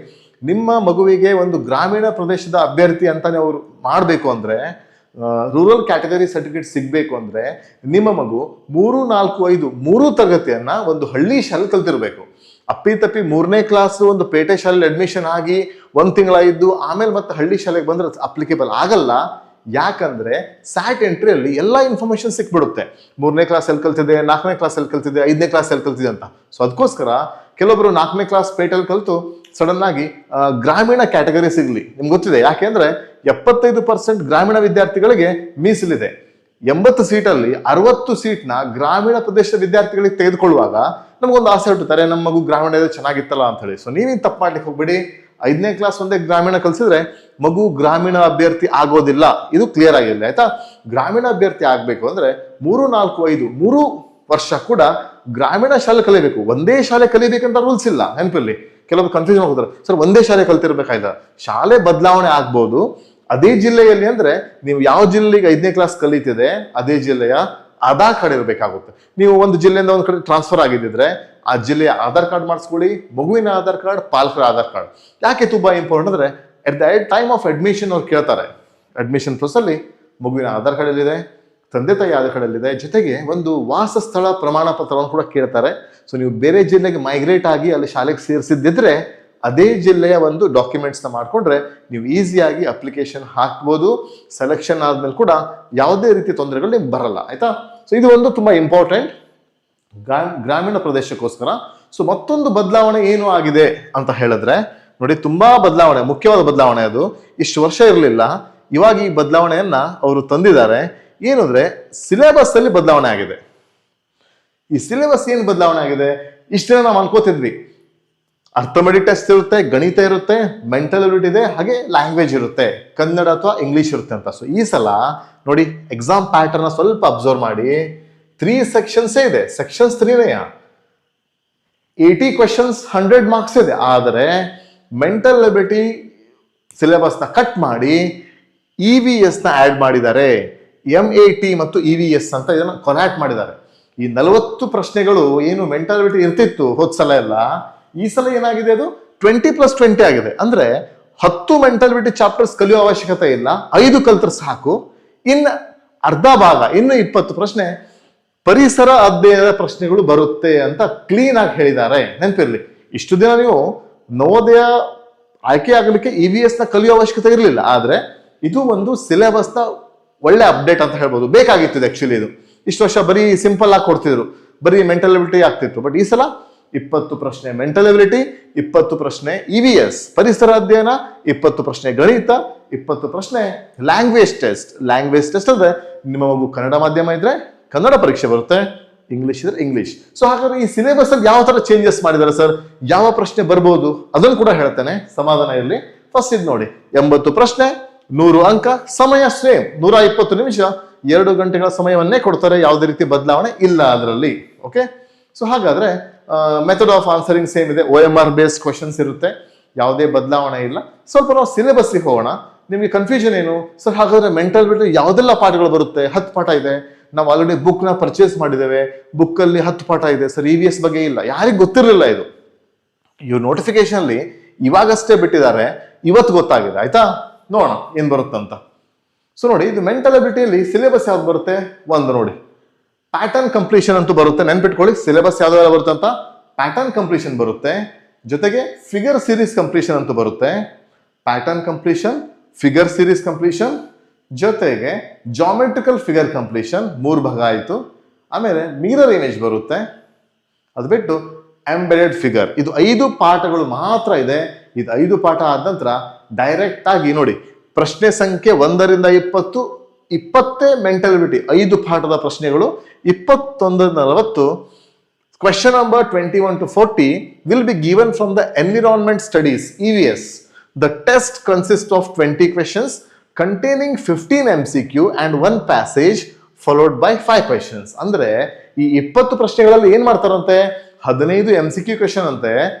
ನಿಮ್ಮ ಮಗುವಿಗೆ ಒಂದು ಗ್ರಾಮೀಣ ಪ್ರದೇಶದ ಅಭ್ಯರ್ಥಿ ಅಂತಾನೆ ಅವ್ರು ಮಾಡಬೇಕು ಅಂದ್ರೆ, ರೂರಲ್ ಕ್ಯಾಟಗರಿ ಸರ್ಟಿಫಿಕೇಟ್ ಸಿಗ್ಬೇಕು ಅಂದ್ರೆ ನಿಮ್ಮ ಮಗು 3, 4, 5 3 ತರಗತಿಯನ್ನ ಒಂದು ಹಳ್ಳಿ ಶಾಲೆ ಕಲ್ತಿರ್ಬೇಕು. ಅಪ್ಪಿತಪ್ಪಿ 3ನೇ ಕ್ಲಾಸ್ ಒಂದು ಪೇಟೆ ಶಾಲೆಯಲ್ಲಿ ಅಡ್ಮಿಷನ್ ಆಗಿ 1 ತಿಂಗಳಾಯಿದ್ದು ಆಮೇಲೆ ಮತ್ತೆ ಹಳ್ಳಿ ಶಾಲೆಗೆ ಬಂದ್ರೆ ಅಪ್ಲಿಕೇಬಲ್ ಆಗಲ್ಲ. ಯಾಕಂದ್ರೆ ಸ್ಯಾಟ್ ಎಂಟ್ರಿಯಲ್ಲಿ ಎಲ್ಲಾ ಇನ್ಫಾರ್ಮೇಶನ್ ಸಿಕ್ಬಿಡುತ್ತೆ. 3ನೇ ಕ್ಲಾಸ್ ಎಲ್ಲಿ ಕಲ್ತಿದೆ, 4ನೇ ಕ್ಲಾಸ್ ಎಲ್ಲಿ ಕಲ್ತಿದೆ, 5ನೇ ಕ್ಲಾಸ್ ಎಲ್ಲಿ ಕಲ್ತಿದೆ ಅಂತ. ಸೊ ಅದಕ್ಕೋಸ್ಕರ ಕೆಲವೊಬ್ರು 4ನೇ ಕ್ಲಾಸ್ ಪೇಟೆಯಲ್ಲಿ ಕಲ್ತು ಸಡನ್ ಆಗಿ ಗ್ರಾಮೀಣ ಕ್ಯಾಟಗರಿ ಸಿಗ್ಲಿ. ನಿಮ್ಗೆ ಗೊತ್ತಿದೆ, ಯಾಕೆಂದ್ರೆ 75% ಗ್ರಾಮೀಣ ವಿದ್ಯಾರ್ಥಿಗಳಿಗೆ ಮೀಸಲಿದೆ. 80 ಸೀಟಲ್ಲಿ 60 ಸೀಟ್ನ ಗ್ರಾಮೀಣ ಪ್ರದೇಶದ ವಿದ್ಯಾರ್ಥಿಗಳಿಗೆ ತೆಗೆದುಕೊಳ್ಳುವಾಗ ನಮಗೊಂದು ಆಸೆ ಹುಟ್ಟುತ್ತಾರೆ, ನಮ್ಮ ಮಗು ಗ್ರಾಮೀಣ ಚೆನ್ನಾಗಿತ್ತಲ್ಲ ಅಂತ ಹೇಳಿ. ಸೊ ನೀವೇನು ತಪ್ಪು ಮಾಡ್ಲಿಕ್ಕೆ ಹೋಗ್ಬೇಡಿ. 5ನೇ ಕ್ಲಾಸ್ ಒಂದೇ ಗ್ರಾಮೀಣ ಕಲ್ಸಿದ್ರೆ ಮಗು ಗ್ರಾಮೀಣ ಅಭ್ಯರ್ಥಿ ಆಗೋದಿಲ್ಲ. ಇದು ಕ್ಲಿಯರ್ ಆಗಿಲ್ಲ, ಆಯ್ತಾ? ಗ್ರಾಮೀಣ ಅಭ್ಯರ್ಥಿ ಆಗ್ಬೇಕು ಅಂದ್ರೆ 3, 4, 5 3 ವರ್ಷ ಕೂಡ ಗ್ರಾಮೀಣ ಶಾಲೆ ಕಲಿಬೇಕು. ಒಂದೇ ಶಾಲೆ ಕಲಿಬೇಕಂತ ರೂಲ್ಸ್ ಇಲ್ಲ. ನೆನಪಿರ್ಲಿ, ಕೆಲವರು ಕನ್ಫ್ಯೂಷನ್ ಹೋಗ್ತಾರೆ, ಸರ್ ಒಂದೇ ಶಾಲೆ ಕಲ್ತಿರ್ಬೇಕಾಯ್ತಾ? ಶಾಲೆ ಬದಲಾವಣೆ ಆಗ್ಬೋದು. ಅದೇ ಜಿಲ್ಲೆಯಲ್ಲಿ ಅಂದ್ರೆ ನೀವು ಯಾವ ಜಿಲ್ಲೆಗೆ 5ನೇ ಕ್ಲಾಸ್ ಕಲಿತಿದೆ ಅದೇ ಜಿಲ್ಲೆಯ ಆಧಾರ್ ಕಾರ್ಡ್ ಇರಬೇಕಾಗುತ್ತೆ. ನೀವು ಒಂದು ಜಿಲ್ಲೆಯಿಂದ ಒಂದು ಕಡೆ ಟ್ರಾನ್ಸ್ಫರ್ ಆಗಿದ್ದಿದ್ರೆ ಆ ಜಿಲ್ಲೆಯ ಆಧಾರ್ ಕಾರ್ಡ್ ಮಾಡಿಸ್ಕೊಳ್ಳಿ, ಮಗುವಿನ ಆಧಾರ್ ಕಾರ್ಡ್, ಪಾಲಕರ ಆಧಾರ್ ಕಾರ್ಡ್. ಯಾಕೆ ತುಂಬಾ ಇಂಪಾರ್ಟೆಂಟ್ ಅಂದ್ರೆ, at the time of admission ಅವ್ರು ಕೇಳ್ತಾರೆ, ಅಡ್ಮಿಷನ್ ಪ್ರೋಸೆಸ್ ಅಲ್ಲಿ ಮಗುವಿನ ಆಧಾರ್ ಕಾರ್ಡ್ ಎಲ್ಲಿದೆ, ತಂದೆ ತಾಯಿ ಆಧಾರ್ ಕಾರ್ಡ್ ಎಲ್ಲಿದೆ, ಜೊತೆಗೆ ಒಂದು ವಾಸಸ್ಥಳ ಪ್ರಮಾಣ ಪತ್ರವನ್ನು ಕೂಡ ಕೇಳ್ತಾರೆ. ಸೊ ನೀವು ಬೇರೆ ಜಿಲ್ಲೆಗೆ ಮೈಗ್ರೇಟ್ ಆಗಿ ಅಲ್ಲಿ ಶಾಲೆಗೆ ಸೇರಿಸಿದ್ದಿದ್ರೆ ಅದೇ ಜಿಲ್ಲೆಯ ಒಂದು ಡಾಕ್ಯುಮೆಂಟ್ಸ್ ನ ಮಾಡ್ಕೊಂಡ್ರೆ ನೀವು ಈಸಿಯಾಗಿ ಅಪ್ಲಿಕೇಶನ್ ಹಾಕ್ಬೋದು. ಸೆಲೆಕ್ಷನ್ ಆದ್ಮೇಲೆ ಕೂಡ ಯಾವುದೇ ರೀತಿ ತೊಂದರೆಗಳು ನಿಮ್ಗೆ ಬರಲ್ಲ, ಆಯ್ತಾ? ಸೊ ಇದು ಒಂದು ತುಂಬಾ ಇಂಪಾರ್ಟೆಂಟ್ ಗ್ರಾಮೀಣ ಪ್ರದೇಶಕ್ಕೋಸ್ಕರ. ಸೊ ಮತ್ತೊಂದು ಬದಲಾವಣೆ ಏನು ಆಗಿದೆ ಅಂತ ಹೇಳಿದ್ರೆ, ನೋಡಿ ತುಂಬಾ ಬದಲಾವಣೆ, ಮುಖ್ಯವಾದ ಬದಲಾವಣೆ ಅದು. ಇಷ್ಟು ವರ್ಷ ಇರಲಿಲ್ಲ, ಇವಾಗ ಈ ಬದಲಾವಣೆಯನ್ನ ಅವರು ತಂದಿದ್ದಾರೆ. ಏನು ಅಂದ್ರೆ, ಸಿಲೆಬಸ್ ಅಲ್ಲಿ ಬದಲಾವಣೆ ಆಗಿದೆ. ಈ ಸಿಲೆಬಸ್ ಏನು ಬದಲಾವಣೆ ಆಗಿದೆ? ಇಷ್ಟೇ ನಾವು ಅನ್ಕೋತಿದ್ವಿ, ಅರ್ಥಮೆಟಿಕ್ ಟೆಸ್ಟ್ ಇರುತ್ತೆ, ಗಣಿತ ಇರುತ್ತೆ, ಮೆಂಟಲ್ ಎಬಿಲಿಟಿ ಇದೆ, ಹಾಗೆ ಲ್ಯಾಂಗ್ವೇಜ್ ಇರುತ್ತೆ, ಕನ್ನಡ ಅಥವಾ ಇಂಗ್ಲಿಷ್ ಇರುತ್ತೆ ಅಂತ. ಸೊ ಈ ಸಲ ನೋಡಿ ಎಕ್ಸಾಮ್ ಪ್ಯಾಟರ್ನ್ ಸ್ವಲ್ಪ ಅಬ್ಸರ್ವ್ ಮಾಡಿ. 3 ಸೆಕ್ಷನ್ಸೇ ಇದೆ. ಸೆಕ್ಷನ್ಸ್ 3ನೇ 80 ಕ್ವೆಶನ್ಸ್ 100 ಮಾರ್ಕ್ಸ್ ಇದೆ. ಆದರೆ ಮೆಂಟಲ್ ಎಬಿಲಿಟಿ ಸಿಲೆಬಸ್ ನ ಕಟ್ ಮಾಡಿ EVS ನ ಆಡ್ ಮಾಡಿದ್ದಾರೆ. MAT ಮತ್ತು EVS ಅಂತ ಇದನ್ನ ಕೊಲ್ಯಾಟ್ ಮಾಡಿದ್ದಾರೆ. ಈ 40 ಪ್ರಶ್ನೆಗಳು ಏನು ಮೆಂಟಲ್ ಎಬಿಲಿಟಿ ಇರ್ತಿತ್ತು ಹೋದ್ ಸಲ ಎಲ್ಲ, ಈ ಸಲ ಏನಾಗಿದೆ, ಅದು 20+20 ಆಗಿದೆ. ಅಂದ್ರೆ 10 ಮೆಂಟಲ್ ಎಬಿಲಿಟಿ ಚಾಪ್ಟರ್ಸ್ ಕಲಿಯೋ ಅವಶ್ಯಕತೆ ಇಲ್ಲ, 5 ಕಲ್ತ್ರೆ ಸಾಕು. ಇನ್ನು ಅರ್ಧ ಭಾಗ, ಇನ್ನು 20 ಪ್ರಶ್ನೆ ಪರಿಸರ ಅಧ್ಯಯನದ ಪ್ರಶ್ನೆಗಳು ಬರುತ್ತೆ ಅಂತ ಕ್ಲೀನ್ ಆಗಿ ಹೇಳಿದ್ದಾರೆ. ನೆನಪಿರ್ಲಿ, ಇಷ್ಟು ದಿನ ನೀವು ನವೋದಯ ಆಯ್ಕೆ ಆಗಲಿಕ್ಕೆ EVS ನ ಕಲಿಯೋ ಅವಶ್ಯಕತೆ ಇರಲಿಲ್ಲ. ಆದ್ರೆ ಇದು ಒಂದು ಸಿಲೆಬಸ್ ನ ಒಳ್ಳೆ ಅಪ್ಡೇಟ್ ಅಂತ ಹೇಳ್ಬೋದು. ಬೇಕಾಗಿತ್ತು ಆಕ್ಚುಲಿ. ಇದು ಇಷ್ಟು ವರ್ಷ ಬರೀ ಸಿಂಪಲ್ ಆಗಿ ಕೊಡ್ತಿದ್ರು, ಬರೀ ಮೆಂಟಲ್ ಎಬಿಲಿಟಿ ಆಗ್ತಿತ್ತು. ಬಟ್ ಈ ಸಲ 20 ಪ್ರಶ್ನೆ ಮೆಂಟಲ್ ಎಬಿಲಿಟಿ, 20 ಪ್ರಶ್ನೆ EVS ಪರಿಸರ ಅಧ್ಯಯನ, 20 ಪ್ರಶ್ನೆ ಗಣಿತ, 20 ಪ್ರಶ್ನೆ ಲ್ಯಾಂಗ್ವೇಜ್ ಟೆಸ್ಟ್. ಲ್ಯಾಂಗ್ವೇಜ್ ಟೆಸ್ಟ್ ಅಂದ್ರೆ ನಿಮ್ಮ ಮಗು ಕನ್ನಡ ಮಾಧ್ಯಮ ಇದ್ರೆ ಕನ್ನಡ ಪರೀಕ್ಷೆ ಬರುತ್ತೆ, ಇಂಗ್ಲಿಷ್ ಇದ್ರೆ ಇಂಗ್ಲಿಷ್. ಸೊ ಹಾಗಾದ್ರೆ ಈ ಸಿಲೆಬಸ್ ಅಲ್ಲಿ ಯಾವ ತರ ಚೇಂಜಸ್ ಮಾಡಿದ್ದಾರೆ ಸರ್, ಯಾವ ಪ್ರಶ್ನೆ ಬರ್ಬೋದು ಅದನ್ನು ಕೂಡ ಹೇಳ್ತೇನೆ, ಸಮಾಧಾನ ಇರಲಿ. ಫಸ್ಟ್ ಇದು ನೋಡಿ, 80 ಪ್ರಶ್ನೆ, 100 ಅಂಕ, ಸಮಯ ಸೇಮ್ 120 ನಿಮಿಷ, 2 ಗಂಟೆಗಳ ಸಮಯವನ್ನೇ ಕೊಡ್ತಾರೆ. ಯಾವುದೇ ರೀತಿ ಬದಲಾವಣೆ ಇಲ್ಲ ಅದರಲ್ಲಿ. ಓಕೆ, ಸೊ ಹಾಗಾದ್ರೆ ಮೆಥಡ್ ಆಫ್ ಆನ್ಸರಿಂಗ್ ಸೇಮ್ ಇದೆ. OMR ಬೇಸ್ಡ್ ಕ್ವಶನ್ಸ್ ಇರುತ್ತೆ, ಯಾವುದೇ ಬದಲಾವಣೆ ಇಲ್ಲ. ಸ್ವಲ್ಪ ನಾವು ಸಿಲೆಬಸ್ಗೆ ಹೋಗೋಣ. ನಿಮಗೆ ಕನ್ಫ್ಯೂಷನ್ ಏನು ಸರ್, ಹಾಗಾದ್ರೆ ಮೆಂಟಲ್ ಬಿಟ್ಟು ಯಾವುದೆಲ್ಲ ಪಾಠಗಳು ಬರುತ್ತೆ? 10 ಪಾಠ ಇದೆ. ನಾವು ಆಲ್ರೆಡಿ ಬುಕ್ ನ ಪರ್ಚೇಸ್ ಮಾಡಿದ್ದೇವೆ, ಬುಕ್ ಅಲ್ಲಿ 10 ಪಾಠ ಇದೆ ಸರ್. EVS ಬಗ್ಗೆ ಇಲ್ಲ, ಯಾರಿಗೂ ಗೊತ್ತಿರಲಿಲ್ಲ ಇದು. ಇವ್ರು ನೋಟಿಫಿಕೇಶನ್ ಅಲ್ಲಿ ಇವಾಗಷ್ಟೇ ಬಿಟ್ಟಿದ್ದಾರೆ, ಇವತ್ತು ಗೊತ್ತಾಗಿದೆ, ಆಯ್ತಾ? ನೋಡೋಣ ಏನ್ ಬರುತ್ತಂತ. ಸೊ ನೋಡಿ, ಇದು ಮೆಂಟಲ್ ಎಬಿಲಿಟಿಯಲ್ಲಿ ಸಿಲೆಬಸ್ ಯಾವ್ದು ಬರುತ್ತೆ? ಒಂದು ನೋಡಿ, ಪ್ಯಾಟರ್ನ್ ಕಂಪ್ಲೀಷನ್ ಅಂತೂ ಬರುತ್ತೆ. ನೆನ್ಪಿಟ್ಕೊಳ್ಳಿ, ಸಿಲೆಬಸ್ ಯಾವ್ದಾದ್ರು ಬರುತ್ತೆ ಅಂತ. ಪ್ಯಾಟರ್ನ್ ಕಂಪ್ಲೀಷನ್ ಬರುತ್ತೆ, ಜೊತೆಗೆ ಫಿಗರ್ ಸೀರೀಸ್ ಕಂಪ್ಲೀಷನ್ ಅಂತೂ ಬರುತ್ತೆ. Pattern completion, figure series completion, ಜೊತೆಗೆ ಜಾಮೆಟ್ರಿಕಲ್ ಫಿಗರ್ ಕಂಪ್ಲೀಷನ್ 3 ಭಾಗ ಆಯಿತು. ಆಮೇಲೆ ಮಿರರ್ ಇಮೇಜ್ ಬರುತ್ತೆ. ಅದು ಬಿಟ್ಟು ಎಂಬೆಡೆಡ್ ಫಿಗರ್. ಇದು 5 ಪಾಠಗಳು ಮಾತ್ರ ಇದೆ. ಇದು 5 ಪಾಠ ಆದ ನಂತರ ಡೈರೆಕ್ಟ್ ಆಗಿ ನೋಡಿ, ಪ್ರಶ್ನೆ ಸಂಖ್ಯೆ 1 ರಿಂದ 20, 20 ಮೆಂಟಲಿಬಿಟಿ 5 ಪಾಠದ ಪ್ರಶ್ನೆಗಳು, 21 40. Question number 21 to 40 will be given from the Environment Studies EVS. The test consists of 20 questions containing 15 MCQ and 1 passage followed by 5 questions. ಅಂದ್ರೆ ಈ 20 ಪ್ರಶ್ನೆಗಳಲ್ಲಿ ಏನ್ ಮಾಡ್ತಾರಂತೆ, 15 MCQ ಕ್ವೆಶ್ಚನ್ ಅಂತೆ,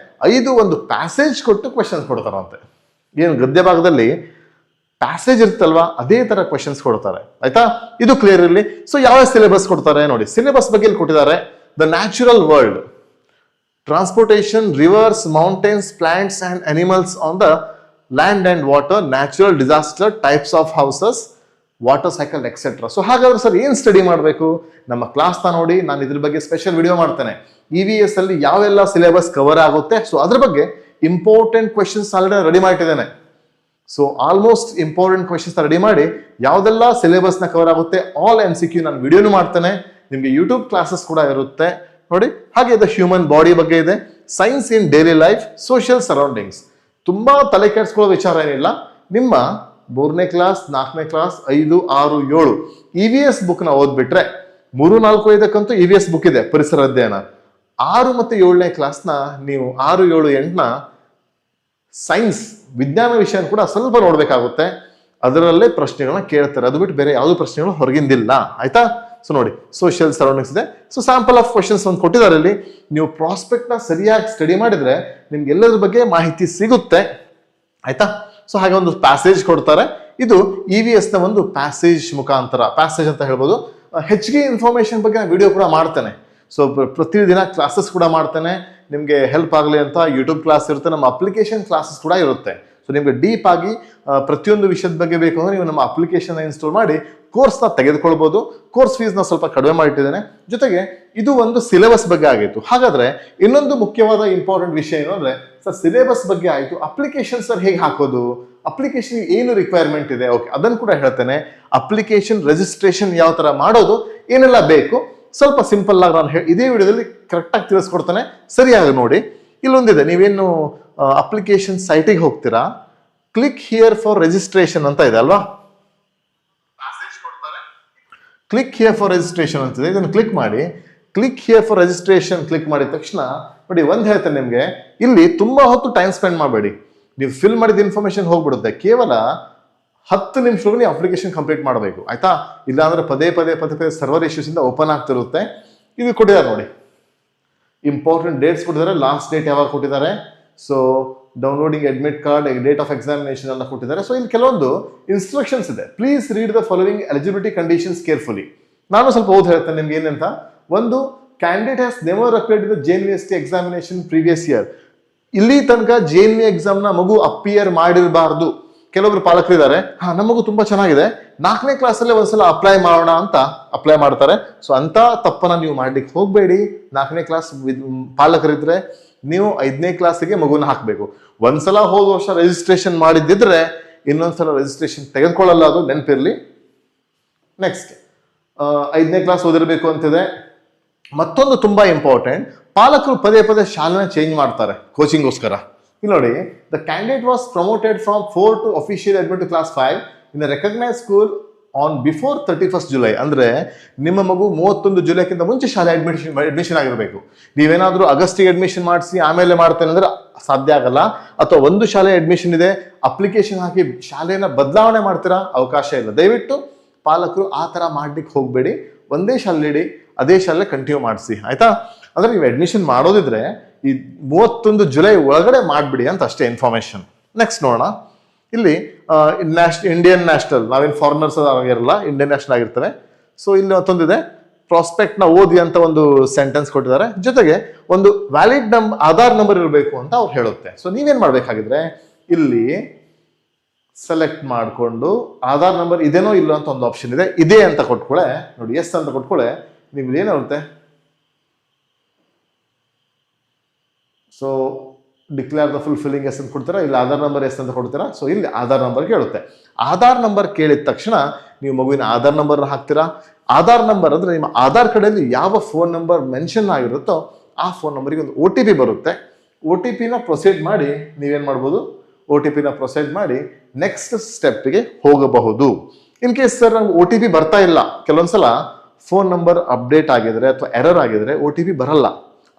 5 ಒಂದು ಪ್ಯಾಸೇಜ್ ಕೊಟ್ಟು ಕ್ವೆಶ್ಚನ್ಸ್ ಕೊಡ್ತಾರಂತೆ. ಏನು ಗದ್ಯ ಭಾಗದಲ್ಲಿ ಪ್ಯಾಸೇಜ್ ಇರುತ್ತಲ್ವಾ, ಅದೇ ತರ ಕ್ವೆಶ್ಚನ್ಸ್ ಕೊಡ್ತಾರೆ. ಆಯ್ತಾ, ಇದು ಕ್ಲಿಯರ್ ಇರಲಿ. ಸೊ ಯಾವ ಸಿಲೆಬಸ್ ಕೊಡ್ತಾರೆ ನೋಡಿ, ಸಿಲೆಬಸ್ ಬಗ್ಗೆ ಇಲ್ಲಿ ಕೊಟ್ಟಿದ್ದಾರೆ. The natural world, transportation, rivers, mountains, plants and animals on the land and water, natural disaster, types of houses, water cycle etcetera. So ಹಾಗಾದ್ರೆ ಸರ್ ಏನು ಸ್ಟಡಿ ಮಾಡಬೇಕು, ನಮ್ಮ ಕ್ಲಾಸ್ನ ನೋಡಿ, ನಾನು ಇದ್ರ ಬಗ್ಗೆ ಸ್ಪೆಷಲ್ ವಿಡಿಯೋ ಮಾಡ್ತೇನೆ. EVS ಅಲ್ಲಿ ಯಾವೆಲ್ಲ ಸಿಲೆಬಸ್ ಕವರ್ ಆಗುತ್ತೆ, ಸೊ ಅದ್ರ ಬಗ್ಗೆ ಇಂಪಾರ್ಟೆಂಟ್ ಕ್ವೆಶನ್ಸ್ ಆಲ್ರೆಡಿ ರೆಡಿ ಮಾಡಿಟ್ಟಿದ್ದೇನೆ. So almost important questions ready ಮಾಡಿ ಯಾವುದೆಲ್ಲ ಸಿಲೆಬಸ್ನ ಕವರ್ ಆಗುತ್ತೆ ಆಲ್ MCQ ನಾನು ವಿಡಿಯೋನು ಮಾಡ್ತೇನೆ. ನಿಮಗೆ ಯೂಟ್ಯೂಬ್ ಕ್ಲಾಸಸ್ ಕೂಡ ಇರುತ್ತೆ ನೋಡಿ. ಹಾಗೆ ದ ಹ್ಯೂಮನ್ ಬಾಡಿ ಬಗ್ಗೆ ಇದೆ, science in daily life, social surroundings. ತುಂಬಾ ತಲೆ ಕೆಡಿಸ್ಕೊಳ್ಳೋ ವಿಚಾರ ಏನಿಲ್ಲ. ನಿಮ್ಮ 3ನೇ ಕ್ಲಾಸ್, 4ನೇ ಕ್ಲಾಸ್, 5, 6, 7 EVS ಬುಕ್ ನ ಓದ್ಬಿಟ್ರೆ, 3, 4, 5 EVS ಬುಕ್ ಇದೆ ಪರಿಸರ ಅಧ್ಯಯನ. 6 ಮತ್ತು 7ನೇ ಕ್ಲಾಸ್ನ ನೀವು 6, 7, 8ನ ಸೈನ್ಸ್ ವಿಜ್ಞಾನ ವಿಷಯ ಕೂಡ ಸ್ವಲ್ಪ ನೋಡ್ಬೇಕಾಗುತ್ತೆ. ಅದರಲ್ಲೇ ಪ್ರಶ್ನೆಗಳನ್ನ ಕೇಳ್ತಾರೆ, ಅದು ಬಿಟ್ಟು ಬೇರೆ ಯಾವ್ದು ಪ್ರಶ್ನೆಗಳು ಹೊರಗಿಂದಿಲ್ಲ. ಆಯ್ತಾ. ಸೊ ನೋಡಿ, ಸೋಷಿಯಲ್ ಸರೌಂಡಿಂಗ್ಸ್ ಇದೆ. ಸೊ ಸ್ಯಾಂಪಲ್ ಆಫ್ ಕ್ವಶನ್ಸ್ ಒಂದು ಕೊಟ್ಟಿದ್ದಾರೆ ಇಲ್ಲಿ. ನೀವು ಪ್ರಾಸ್ಪೆಕ್ಟ್ ನ ಸರಿಯಾಗಿ ಸ್ಟಡಿ ಮಾಡಿದ್ರೆ ನಿಮ್ಗೆ ಎಲ್ಲದ್ರ ಬಗ್ಗೆ ಮಾಹಿತಿ ಸಿಗುತ್ತೆ. ಆಯ್ತಾ. ಸೊ ಹಾಗೆ ಒಂದು ಪ್ಯಾಸೇಜ್ ಕೊಡ್ತಾರೆ. ಇದು EVS ನ ಒಂದು ಪ್ಯಾಸೇಜ್ ಮುಖಾಂತರ, ಪ್ಯಾಸೇಜ್ ಅಂತ ಹೇಳ್ಬೋದು. ಹೆಚ್ಚಿಗೆ ಇನ್ಫಾರ್ಮೇಶನ್ ಬಗ್ಗೆ ನಾನು ವಿಡಿಯೋ ಕೂಡ ಮಾಡ್ತೇನೆ. ಸೊ ಪ್ರತಿದಿನ ಕ್ಲಾಸಸ್ ಕೂಡ ಮಾಡ್ತೇನೆ. ನಿಮಗೆ ಹೆಲ್ಪ್ ಆಗಲಿ ಅಂತ ಯೂಟ್ಯೂಬ್ ಕ್ಲಾಸ್ ಇರುತ್ತೆ, ನಮ್ಮ ಅಪ್ಲಿಕೇಶನ್ ಕ್ಲಾಸಸ್ ಕೂಡ ಇರುತ್ತೆ. ಸೊ ನಿಮ್ಗೆ ಡೀಪ್ ಆಗಿ ಪ್ರತಿಯೊಂದು ವಿಷಯದ ಬಗ್ಗೆ ಬೇಕು ಅಂದ್ರೆ ನೀವು ನಮ್ಮ ಅಪ್ಲಿಕೇಶನ್ ಇನ್ಸ್ಟಾಲ್ ಮಾಡಿ ಕೋರ್ಸ್ನ ತೆಗೆದುಕೊಳ್ಬಹುದು. ಕೋರ್ಸ್ ಫೀಸ್ನ ಸ್ವಲ್ಪ ಕಡಿಮೆ ಮಾಡಿಟ್ಟಿದ್ದೇನೆ. ಜೊತೆಗೆ ಇದು ಒಂದು ಸಿಲೆಬಸ್ ಬಗ್ಗೆ ಆಗಿತ್ತು. ಹಾಗಾದ್ರೆ ಇನ್ನೊಂದು ಮುಖ್ಯವಾದ ಇಂಪಾರ್ಟೆಂಟ್ ವಿಷಯ ಏನು ಅಂದ್ರೆ, ಸರ್ ಸಿಲೆಬಸ್ ಬಗ್ಗೆ ಆಯಿತು, ಅಪ್ಲಿಕೇಶನ್ ಸರ್ ಹೇಗೆ ಹಾಕೋದು, ಅಪ್ಲಿಕೇಶನ್ ಏನು ರಿಕ್ವೈರ್ಮೆಂಟ್ ಇದೆ, ಓಕೆ ಅದನ್ನು ಕೂಡ ಹೇಳ್ತೇನೆ. ಅಪ್ಲಿಕೇಶನ್ ರಿಜಿಸ್ಟ್ರೇಷನ್ ಯಾವ ತರ ಮಾಡೋದು, ಏನೆಲ್ಲ ಬೇಕು, ಸ್ವಲ್ಪ ಸಿಂಪಲ್ ಆಗಿ ನಾನು ಇದೇ ವಿಡಿಯೋದಲ್ಲಿ ಕರೆಕ್ಟಾಗಿ ತಿಳಿಸ್ಕೊಡ್ತೇನೆ. ಸರಿಯಾಗಿ ನೋಡಿ. ಇಲ್ಲೊಂದಿದೆ, ನೀವೇನು ಅಪ್ಲಿಕೇಶನ್ ಸೈಟಿಗೆ ಹೋಗ್ತೀರಾ, ಕ್ಲಿಕ್ ಹಿಯರ್ ಫಾರ್ ರಿಜಿಸ್ಟ್ರೇಷನ್ ಅಂತ ಇದೆ ಅಲ್ವಾ, ಕ್ಲಿಕ್ ಹಿಯರ್ ಫಾರ್ ರಿಜಿಸ್ಟ್ರೇಷನ್ ಅಂತಿದೆ. ಇದನ್ನು ಕ್ಲಿಕ್ ಮಾಡಿ. Click here for registration click ಮಾಡಿದ ತಕ್ಷಣ ನೋಡಿ, ಒಂದು ಹೇಳ್ತೇನೆ ನಿಮಗೆ, ಇಲ್ಲಿ ತುಂಬಾ ಹೊತ್ತು ಟೈಮ್ ಸ್ಪೆಂಡ್ ಮಾಡಬೇಡಿ. ನೀವು ಫಿಲ್ ಮಾಡಿದ ಇನ್ಫಾರ್ಮೇಶನ್ ಹೋಗ್ಬಿಡುತ್ತೆ. ಕೇವಲ 10 ನಿಮಿಷಗಳು ನೀವು ಅಪ್ಲಿಕೇಶನ್ ಕಂಪ್ಲೀಟ್ ಮಾಡಬೇಕು. ಆಯ್ತಾ. ಇಲ್ಲಾಂದ್ರೆ ಪದೇ ಪದೇ ಸರ್ವರ್ ಇಶ್ಯೂಸ್ ಇಂದ ಓಪನ್ ಆಗ್ತಿರುತ್ತೆ. ಇದು ಕೊಟ್ಟಿದ್ದಾರೆ ನೋಡಿ, ಇಂಪಾರ್ಟೆಂಟ್ ಡೇಟ್ಸ್ ಕೊಟ್ಟಿದ್ದಾರೆ, ಲಾಸ್ಟ್ ಡೇಟ್ ಯಾವಾಗ ಕೊಟ್ಟಿದ್ದಾರೆ, so downloading admit card, date of examination ಎಲ್ಲ ಕೊಟ್ಟಿದ್ದಾರೆ. ಸೊ ಇಲ್ಲಿ ಕೆಲವೊಂದು ಇನ್ಸ್ಟ್ರಕ್ಷನ್ಸ್ ಇದೆ. Please read the following eligibility conditions carefully. ನಾನು ಸ್ವಲ್ಪ ಓದಿ ಹೇಳ್ತೇನೆ ನಿಮ್ಗೆ ಏನಂತ. ಒಂದು, candidate has never appeared the JNVST examination previous year. ಇಲ್ಲಿ ತನಕ JNV ಎಕ್ಸಾಮ್ ನ ಮಗು ಅಪಿಯರ್ ಮಾಡಿರಬಾರ್ದು. ಕೆಲವೊಬ್ರು ಪಾಲಕರಿದ್ದಾರೆ, ನಮ್ಮ ಮಗು ತುಂಬಾ ಚೆನ್ನಾಗಿದೆ, 4ನೇ ಕ್ಲಾಸಲ್ಲೇ ಒಂದ್ಸಲ ಅಪ್ಲೈ ಮಾಡೋಣ ಅಂತ ಅಪ್ಲೈ ಮಾಡ್ತಾರೆ. ಸೊ ಅಂತ ತಪ್ಪನ್ನ ನೀವು ಮಾಡ್ಲಿಕ್ಕೆ ಹೋಗ್ಬೇಡಿ. 4ನೇ ಕ್ಲಾಸ್ ಪಾಲಕರಿದ್ರೆ ನೀವು 5ನೇ ಕ್ಲಾಸಿಗೆ ಮಗುನ ಹಾಕಬೇಕು. ಒಂದ್ಸಲ ಹೋದ ವರ್ಷ ರಿಜಿಸ್ಟ್ರೇಷನ್ ಮಾಡಿದ್ದಿದ್ರೆ ಇನ್ನೊಂದ್ಸಲ ರಿಜಿಸ್ಟ್ರೇಷನ್ ತೆಗೆದುಕೊಳ್ಳಲ್ಲ, ಅದು ನೆನಪಿರ್ಲಿ. ನೆಕ್ಸ್ಟ್, 5ನೇ ಕ್ಲಾಸ್ ಓದಿರ್ಬೇಕು ಅಂತಿದೆ. ಮತ್ತೊಂದು ತುಂಬಾ ಇಂಪಾರ್ಟೆಂಟ್, ಪಾಲಕರು ಪದೇ ಶಾಲೆನ ಚೇಂಜ್ ಮಾಡ್ತಾರೆ ಕೋಚಿಂಗ್ಗೋಸ್ಕರ. ಇಲ್ಲಿ ನೋಡಿ, the candidate was promoted from 4 to officially admit to class 5 in a recognized school on before 31st July. ಅಂದ್ರೆ ನಿಮ್ಮ ಮಗು 31 ಜುಲೈಕ್ಕಿಂತ ಮುಂಚೆ ಶಾಲೆ ಅಡ್ಮಿಷನ್ ಆಗಿರಬೇಕು. ನೀವೇನಾದ್ರೂ ಆಗಸ್ಟಿಗೆ ಅಡ್ಮಿಷನ್ ಮಾಡಿಸಿ ಆಮೇಲೆ ಮಾಡ್ತೇನೆ ಅಂದ್ರೆ ಸಾಧ್ಯ ಆಗಲ್ಲ. ಅಥವಾ ಒಂದು ಶಾಲೆ ಅಡ್ಮಿಷನ್ ಇದೆ, ಅಪ್ಲಿಕೇಶನ್ ಹಾಕಿ ಶಾಲೆನ ಬದಲಾವಣೆ ಮಾಡ್ತೀರಾ, ಅವಕಾಶ ಇಲ್ಲ. ದಯವಿಟ್ಟು ಪಾಲಕರು ಆ ತರ ಮಾಡ್ಲಿಕ್ಕೆ ಹೋಗ್ಬೇಡಿ. ಒಂದೇ ಶಾಲೆ ಇಡಿ, ಅದೇ ಶಾಲೆ ಕಂಟಿನ್ಯೂ ಮಾಡಿಸಿ. ಆಯ್ತಾ. ಅಂದ್ರೆ ನೀವು ಅಡ್ಮಿಷನ್ ಮಾಡೋದಿದ್ರೆ ಈ 31 ಜುಲೈ ಒಳಗಡೆ ಮಾಡ್ಬಿಡಿ ಅಂತ ಅಷ್ಟೇ ಇನ್ಫಾರ್ಮೇಶನ್. ನೆಕ್ಸ್ಟ್ ನೋಡೋಣ. ಇಲ್ಲಿ ಇಂಡಿಯನ್ ನ್ಯಾಷನಲ್, ನಾವೇನು ಫಾರಿನರ್ಸ್ ಆಗಿರಲ್ಲ, ಇಂಡಿಯನ್ ನ್ಯಾಷನಲ್ ಆಗಿರ್ತವೆ. ಸೊ ಇಲ್ಲಿ ಮತ್ತೊಂದಿದೆ, ಪ್ರಾಸ್ಪೆಕ್ಟ್ ನ ಓದಿ ಅಂತ ಒಂದು ಸೆಂಟೆನ್ಸ್ ಕೊಟ್ಟಿದ್ದಾರೆ. ಜೊತೆಗೆ ಒಂದು ವ್ಯಾಲಿಡ್ ಆಧಾರ್ ನಂಬರ್ ಇರಬೇಕು ಅಂತ ಅವ್ರು ಹೇಳುತ್ತೆ. ಸೊ ನೀವೇನ್ ಮಾಡ್ಬೇಕಾಗಿದ್ರೆ ಇಲ್ಲಿ ಸೆಲೆಕ್ಟ್ ಮಾಡಿಕೊಂಡು ಆಧಾರ್ ನಂಬರ್ ಇದೇನೋ ಇಲ್ಲ ಅಂತ ಒಂದು ಆಪ್ಷನ್ ಇದೆ, ಇದೆ ಅಂತ ಕೊಟ್ಕೊಳ್ಳೆ ನೋಡಿ, ಎಸ್ ಅಂತ ಕೊಟ್ಕೊಳ್ಳೆ, ನಿಮ್ದು ಏನಾಗುತ್ತೆ, so declare the fulfilling yes ಅಂತ ಕೊಡ್ತೀರಾ, ಇಲ್ಲಿ ಆಧಾರ್ ನಂಬರ್ ಎಸ್ ಅಂತ ಕೊಡ್ತೀರಾ. ಸೊ ಇಲ್ಲಿ ಆಧಾರ್ ನಂಬರ್ ಕೇಳುತ್ತೆ. ಆಧಾರ್ ನಂಬರ್ ಕೇಳಿದ ತಕ್ಷಣ ನೀವು ಮಗುವಿನ ಆಧಾರ್ ನಂಬರ್ ಹಾಕ್ತೀರಾ. ಆಧಾರ್ ನಂಬರ್ ಅಂದ್ರೆ ನಿಮ್ಮ ಆಧಾರ್ ಕಾರ್ಡಲ್ಲಿ ಯಾವ ಫೋನ್ ನಂಬರ್ ಮೆನ್ಷನ್ ಆಗಿರುತ್ತೋ ಆ ಫೋನ್ ನಂಬರ್ಗೆ ಒಂದು OTP ಬರುತ್ತೆ. OTPನ ಪ್ರೊಸೀಡ್ ಮಾಡಿ ನೀವೇನ್ ಮಾಡ್ಬೋದು, OTPನ ಪ್ರೊಸೀಡ್ ಮಾಡಿ ನೆಕ್ಸ್ಟ್ ಸ್ಟೆಪ್ಗೆ ಹೋಗಬಹುದು. ಇನ್ ಕೇಸ್ ಸರ್ ನಮ್ಗೆ OTP ಬರ್ತಾ ಇಲ್ಲ, ಕೆಲವೊಂದ್ಸಲ ಫೋನ್ ನಂಬರ್ ಅಪ್ಡೇಟ್ ಆಗಿದ್ರೆ ಅಥವಾ ಎರರ್ ಆಗಿದ್ರೆ OTP ಬರಲ್ಲ.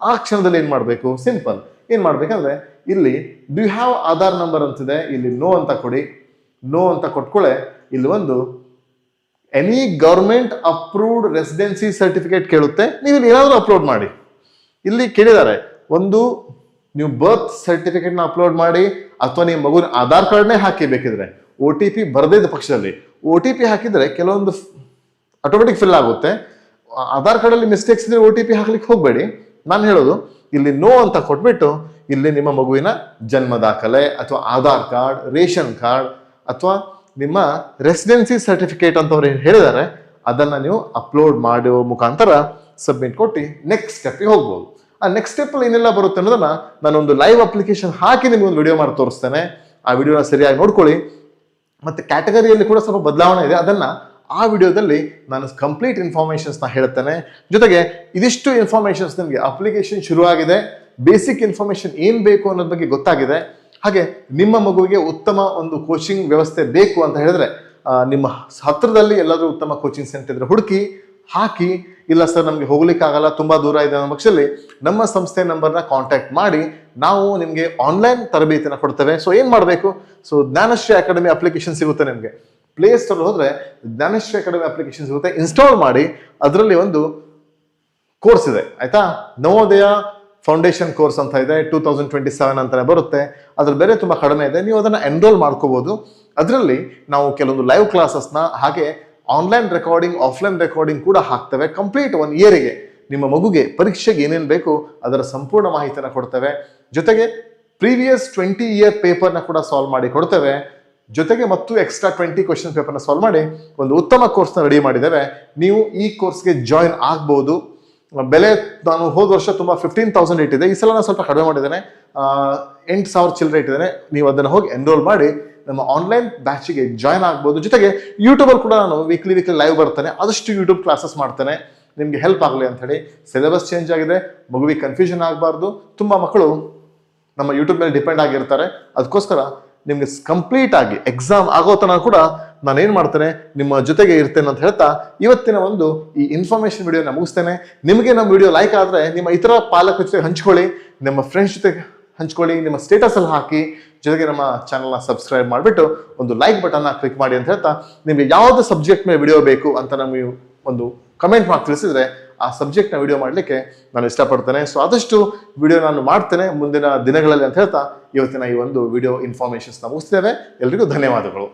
ಆ ಕ್ಷಣದಲ್ಲಿ ಏನ್ ಮಾಡ್ಬೇಕು, ಸಿಂಪಲ್ ಏನ್ ಮಾಡ್ಬೇಕಂದ್ರೆ ಇಲ್ಲಿ do you have Aadhaar number ಅಂತಿದೆ, ಇಲ್ಲಿ ನೋ ಅಂತ ಕೊಡಿ. ನೋ ಅಂತ ಕೊಟ್ಕೊಳ್ಳೆ ಇಲ್ಲಿ ಒಂದು any government approved residency certificate ಕೇಳುತ್ತೆ. ನೀವು ಇಲ್ಲಿ ಏನಾದರೂ ಅಪ್ಲೋಡ್ ಮಾಡಿ. ಇಲ್ಲಿ ಕೇಳಿದ್ದಾರೆ ಒಂದು ನೀವು ಬರ್ತ್ ಸರ್ಟಿಫಿಕೇಟ್ನ ಅಪ್ಲೋಡ್ ಮಾಡಿ ಅಥವಾ ನೀವು ಮಗುವಿನ ಆಧಾರ್ ಕಾರ್ಡ್ನೇ ಹಾಕಿ. ಬೇಕಿದ್ರೆ OTP ಬರದೇ ಇದ್ದ ಪಕ್ಷದಲ್ಲಿ OTP ಹಾಕಿದ್ರೆ ಕೆಲವೊಂದು ಆಟೋಮೆಟಿಕ್ ಫಿಲ್ ಆಗುತ್ತೆ. ಆಧಾರ್ ಕಾರ್ಡಲ್ಲಿ ಮಿಸ್ಟೇಕ್ಸ್ ಇದ್ರೆ OTP ಹಾಕ್ಲಿಕ್ಕೆ ಹೋಗಬೇಡಿ. ನಾನು ಹೇಳೋದು ಇಲ್ಲಿ ನೋ ಅಂತ ಕೊಟ್ಬಿಟ್ಟು ಇಲ್ಲಿ ನಿಮ್ಮ ಮಗುವಿನ ಜನ್ಮ ದಾಖಲೆ ಅಥವಾ ಆಧಾರ್ ಕಾರ್ಡ್, ರೇಷನ್ ಕಾರ್ಡ್ ಅಥವಾ ನಿಮ್ಮ ರೆಸಿಡೆನ್ಸಿ ಸರ್ಟಿಫಿಕೇಟ್ ಅಂತ ಅವ್ರು ಹೇಳಿದ್ದಾರೆ ಅದನ್ನ ನೀವು ಅಪ್ಲೋಡ್ ಮಾಡುವ ಮುಖಾಂತರ ಸಬ್ಮಿಟ್ ಕೊಟ್ಟು ನೆಕ್ಸ್ಟ್ ಸ್ಟೆಪ್ಗೆ ಹೋಗ್ಬೋದು. ಆ ನೆಕ್ಸ್ಟ್ ಸ್ಟೆಪ್ ಅಲ್ಲಿ ಏನೆಲ್ಲ ಬರುತ್ತೆ ಅನ್ನೋದನ್ನ ನಾನೊಂದು ಲೈವ್ ಅಪ್ಲಿಕೇಶನ್ ಹಾಕಿ ನಿಮ್ಗೆ ಒಂದು ವಿಡಿಯೋ ಮಾಡಿ ತೋರಿಸ್ತೇನೆ. ಆ ವಿಡಿಯೋನ ಸರಿಯಾಗಿ ನೋಡ್ಕೊಳ್ಳಿ. ಮತ್ತೆ ಕ್ಯಾಟಗರಿಯಲ್ಲಿ ಕೂಡ ಸ್ವಲ್ಪ ಬದಲಾವಣೆ ಇದೆ, ಅದನ್ನ ಆ ವಿಡಿಯೋದಲ್ಲಿ ನಾನು ಕಂಪ್ಲೀಟ್ ಇನ್ಫಾರ್ಮೇಶನ್ಸ್ ನ ಹೇಳ್ತೇನೆ. ಜೊತೆಗೆ ಇದಿಷ್ಟು ಇನ್ಫಾರ್ಮೇಶನ್ಸ್ ನಿಮಗೆ ಅಪ್ಲಿಕೇಶನ್ ಶುರುವಾಗಿದೆ, ಬೇಸಿಕ್ ಇನ್ಫಾರ್ಮೇಶನ್ ಏನ್ ಬೇಕು ಅನ್ನೋದ್ರ ಬಗ್ಗೆ ಗೊತ್ತಾಗಿದೆ. ಹಾಗೆ ನಿಮ್ಮ ಮಗುವಿಗೆ ಉತ್ತಮ ಒಂದು ಕೋಚಿಂಗ್ ವ್ಯವಸ್ಥೆ ಬೇಕು ಅಂತ ಹೇಳಿದ್ರೆ ನಿಮ್ಮ ಹತ್ರದಲ್ಲಿ ಎಲ್ಲಾದ್ರೂ ಉತ್ತಮ ಕೋಚಿಂಗ್ ಸೆಂಟರ್ ಇದ್ರೆ ಹುಡುಕಿ ಹಾಕಿ. ಇಲ್ಲ ಸರ್ ನಮಗೆ ಹೋಗ್ಲಿಕ್ಕೆ ಆಗಲ್ಲ, ತುಂಬಾ ದೂರ ಇದೆ ಅನ್ನೋ ಪಕ್ಷದಲ್ಲಿ ನಮ್ಮ ಸಂಸ್ಥೆ ನಂಬರ್ನ ಕಾಂಟ್ಯಾಕ್ಟ್ ಮಾಡಿ ನಾವು ನಿಮಗೆ ಆನ್ಲೈನ್ ತರಬೇತಿನ ಕೊಡ್ತೇವೆ. ಸೊ ಏನ್ ಮಾಡಬೇಕು, ಸೊ ಜ್ಞಾನಶ್ರೀ ಅಕಾಡೆಮಿ ಅಪ್ಲಿಕೇಶನ್ ಸಿಗುತ್ತೆ ನಿಮಗೆ. ಪ್ಲೇ ಸ್ಟೋರ್ ಹೋದ್ರೆ ಜ್ಞಾನಶ್ರೀ ಅಕಾಡೆಮಿ ಅಪ್ಲಿಕೇಶನ್ ಸಿಗುತ್ತೆ, ಇನ್ಸ್ಟಾಲ್ ಮಾಡಿ. ಅದರಲ್ಲಿ ಒಂದು ಕೋರ್ಸ್ ಇದೆ ಆಯ್ತಾ, ನವೋದಯ ಫೌಂಡೇಶನ್ ಕೋರ್ಸ್ ಅಂತ ಇದೆ, 2027 ಅಂತಾನೆ ಬರುತ್ತೆ. ಅದ್ರ ಬೇರೆ ತುಂಬಾ ಕಡಿಮೆ ಇದೆ, ನೀವು ಅದನ್ನ ಎನ್ರೋಲ್ ಮಾಡ್ಕೋಬಹುದು. ಅದರಲ್ಲಿ ನಾವು ಕೆಲವೊಂದು ಲೈವ್ ಕ್ಲಾಸಸ್ನ ಹಾಗೆ ಆನ್ಲೈನ್ ರೆಕಾರ್ಡಿಂಗ್, ಆಫ್ಲೈನ್ ರೆಕಾರ್ಡಿಂಗ್ ಕೂಡ ಹಾಕ್ತೇವೆ. ಕಂಪ್ಲೀಟ್ 1 ಇಯರ್ಗೆ ನಿಮ್ಮ ಮಗುಗೆ ಪರೀಕ್ಷೆಗೆ ಏನೇನು ಬೇಕು ಅದರ ಸಂಪೂರ್ಣ ಮಾಹಿತಿನ ಕೊಡ್ತೇವೆ. ಜೊತೆಗೆ ಪ್ರೀವಿಯಸ್ 20 ಇಯರ್ ಪೇಪರ್ನ ಕೂಡ ಸಾಲ್ವ್ ಮಾಡಿ ಕೊಡ್ತೇವೆ. ಜೊತೆಗೆ ಮತ್ತು ಎಕ್ಸ್ಟ್ರಾ 20 ಕ್ವೆಶ್ಚನ್ ಪೇಪರ್ನ ಸಾಲ್ವ್ ಮಾಡಿ ಒಂದು ಉತ್ತಮ ಕೋರ್ಸ್ನ ರೆಡಿ ಮಾಡಿದ್ದೇವೆ. ನೀವು ಈ ಕೋರ್ಸ್ಗೆ ಜಾಯಿನ್ ಆಗ್ಬಹುದು. ಬೆಲೆ ನಾನು ಹೋದ ವರ್ಷ ತುಂಬಾ 15,000 ಇಟ್ಟಿದೆ, ಈ ಸಲ ನಾನು ಸ್ವಲ್ಪ ಕಡಿಮೆ ಮಾಡಿದ್ದೇನೆ, 8,000 ಚಿಲ್ಲರೆ ಇಟ್ಟಿದ್ದೇನೆ. ನೀವು ಅದನ್ನು ಹೋಗಿ ಎನ್ರೋಲ್ ಮಾಡಿ ನಮ್ಮ ಆನ್ಲೈನ್ ಬ್ಯಾಚಿಗೆ ಜಾಯ್ನ್ ಆಗ್ಬೋದು. ಜೊತೆಗೆ ಯೂಟ್ಯೂಬಲ್ಲಿ ಕೂಡ ನಾನು ವೀಕ್ಲಿ ಲೈವ್ ಬರ್ತೇನೆ, ಆದಷ್ಟು ಯೂಟ್ಯೂಬ್ ಕ್ಲಾಸಸ್ ಮಾಡ್ತೇನೆ ನಿಮಗೆ ಹೆಲ್ಪ್ ಆಗಲಿ ಅಂತ ಹೇಳಿ. ಸಿಲೆಬಸ್ ಚೇಂಜ್ ಆಗಿದೆ, ಮಗುವಿಗೆ ಕನ್ಫ್ಯೂಷನ್ ಆಗಬಾರ್ದು. ತುಂಬಾ ಮಕ್ಕಳು ನಮ್ಮ ಯೂಟ್ಯೂಬ್ ಮೇಲೆ ಡಿಪೆಂಡ್ ಆಗಿರ್ತಾರೆ. ಅದಕ್ಕೋಸ್ಕರ ನಿಮ್ಗೆ ಕಂಪ್ಲೀಟ್ ಆಗಿ ಎಕ್ಸಾಮ್ ಆಗೋ ತನಕ ಕೂಡ ನಾನು ಏನ್ ಮಾಡ್ತೇನೆ, ನಿಮ್ಮ ಜೊತೆಗೆ ಇರ್ತೇನೆ ಅಂತ ಹೇಳ್ತಾ ಇವತ್ತಿನ ಒಂದು ಈ ಇನ್ಫಾರ್ಮೇಶನ್ ವಿಡಿಯೋನ ಮುಗಿಸ್ತೇನೆ. ನಿಮಗೆ ನಮ್ಮ ವಿಡಿಯೋ ಲೈಕ್ ಆದ್ರೆ ನಿಮ್ಮ ಇತರ ಪಾಲಕರ ಜೊತೆ ಹಂಚ್ಕೊಳ್ಳಿ, ನಿಮ್ಮ ಫ್ರೆಂಡ್ಸ್ ಜೊತೆ ಹಂಚ್ಕೊಳ್ಳಿ, ನಿಮ್ಮ ಸ್ಟೇಟಸ್ ಅಲ್ಲಿ ಹಾಕಿ. ಜೊತೆಗೆ ನಮ್ಮ ಚಾನಲ್ನ ಸಬ್ಸ್ಕ್ರೈಬ್ ಮಾಡಿಬಿಟ್ಟು ಒಂದು ಲೈಕ್ ಬಟನ್ನ ಕ್ಲಿಕ್ ಮಾಡಿ ಅಂತ ಹೇಳ್ತಾ, ನಿಮಗೆ ಯಾವ್ದು ಸಬ್ಜೆಕ್ಟ್ ಮೇಲೆ ವಿಡಿಯೋ ಬೇಕು ಅಂತ ನಮಗೆ ಒಂದು ಕಮೆಂಟ್ ಮಾಡಿ ತಿಳಿಸಿದ್ರೆ ಆ ಸಬ್ಜೆಕ್ಟ್ನ ವಿಡಿಯೋ ಮಾಡಲಿಕ್ಕೆ ನಾನು ಇಷ್ಟಪಡ್ತೇನೆ. ಸೊ ಆದಷ್ಟು ವಿಡಿಯೋ ನಾನು ಮಾಡ್ತೇನೆ ಮುಂದಿನ ದಿನಗಳಲ್ಲಿ ಅಂತ ಹೇಳ್ತಾ ಇವತ್ತಿನ ಈ ಒಂದು ವಿಡಿಯೋ ಇನ್ಫಾರ್ಮೇಶನ್ಸ್ನ ಮುಗಿಸ್ತೇವೆ. ಎಲ್ರಿಗೂ ಧನ್ಯವಾದಗಳು.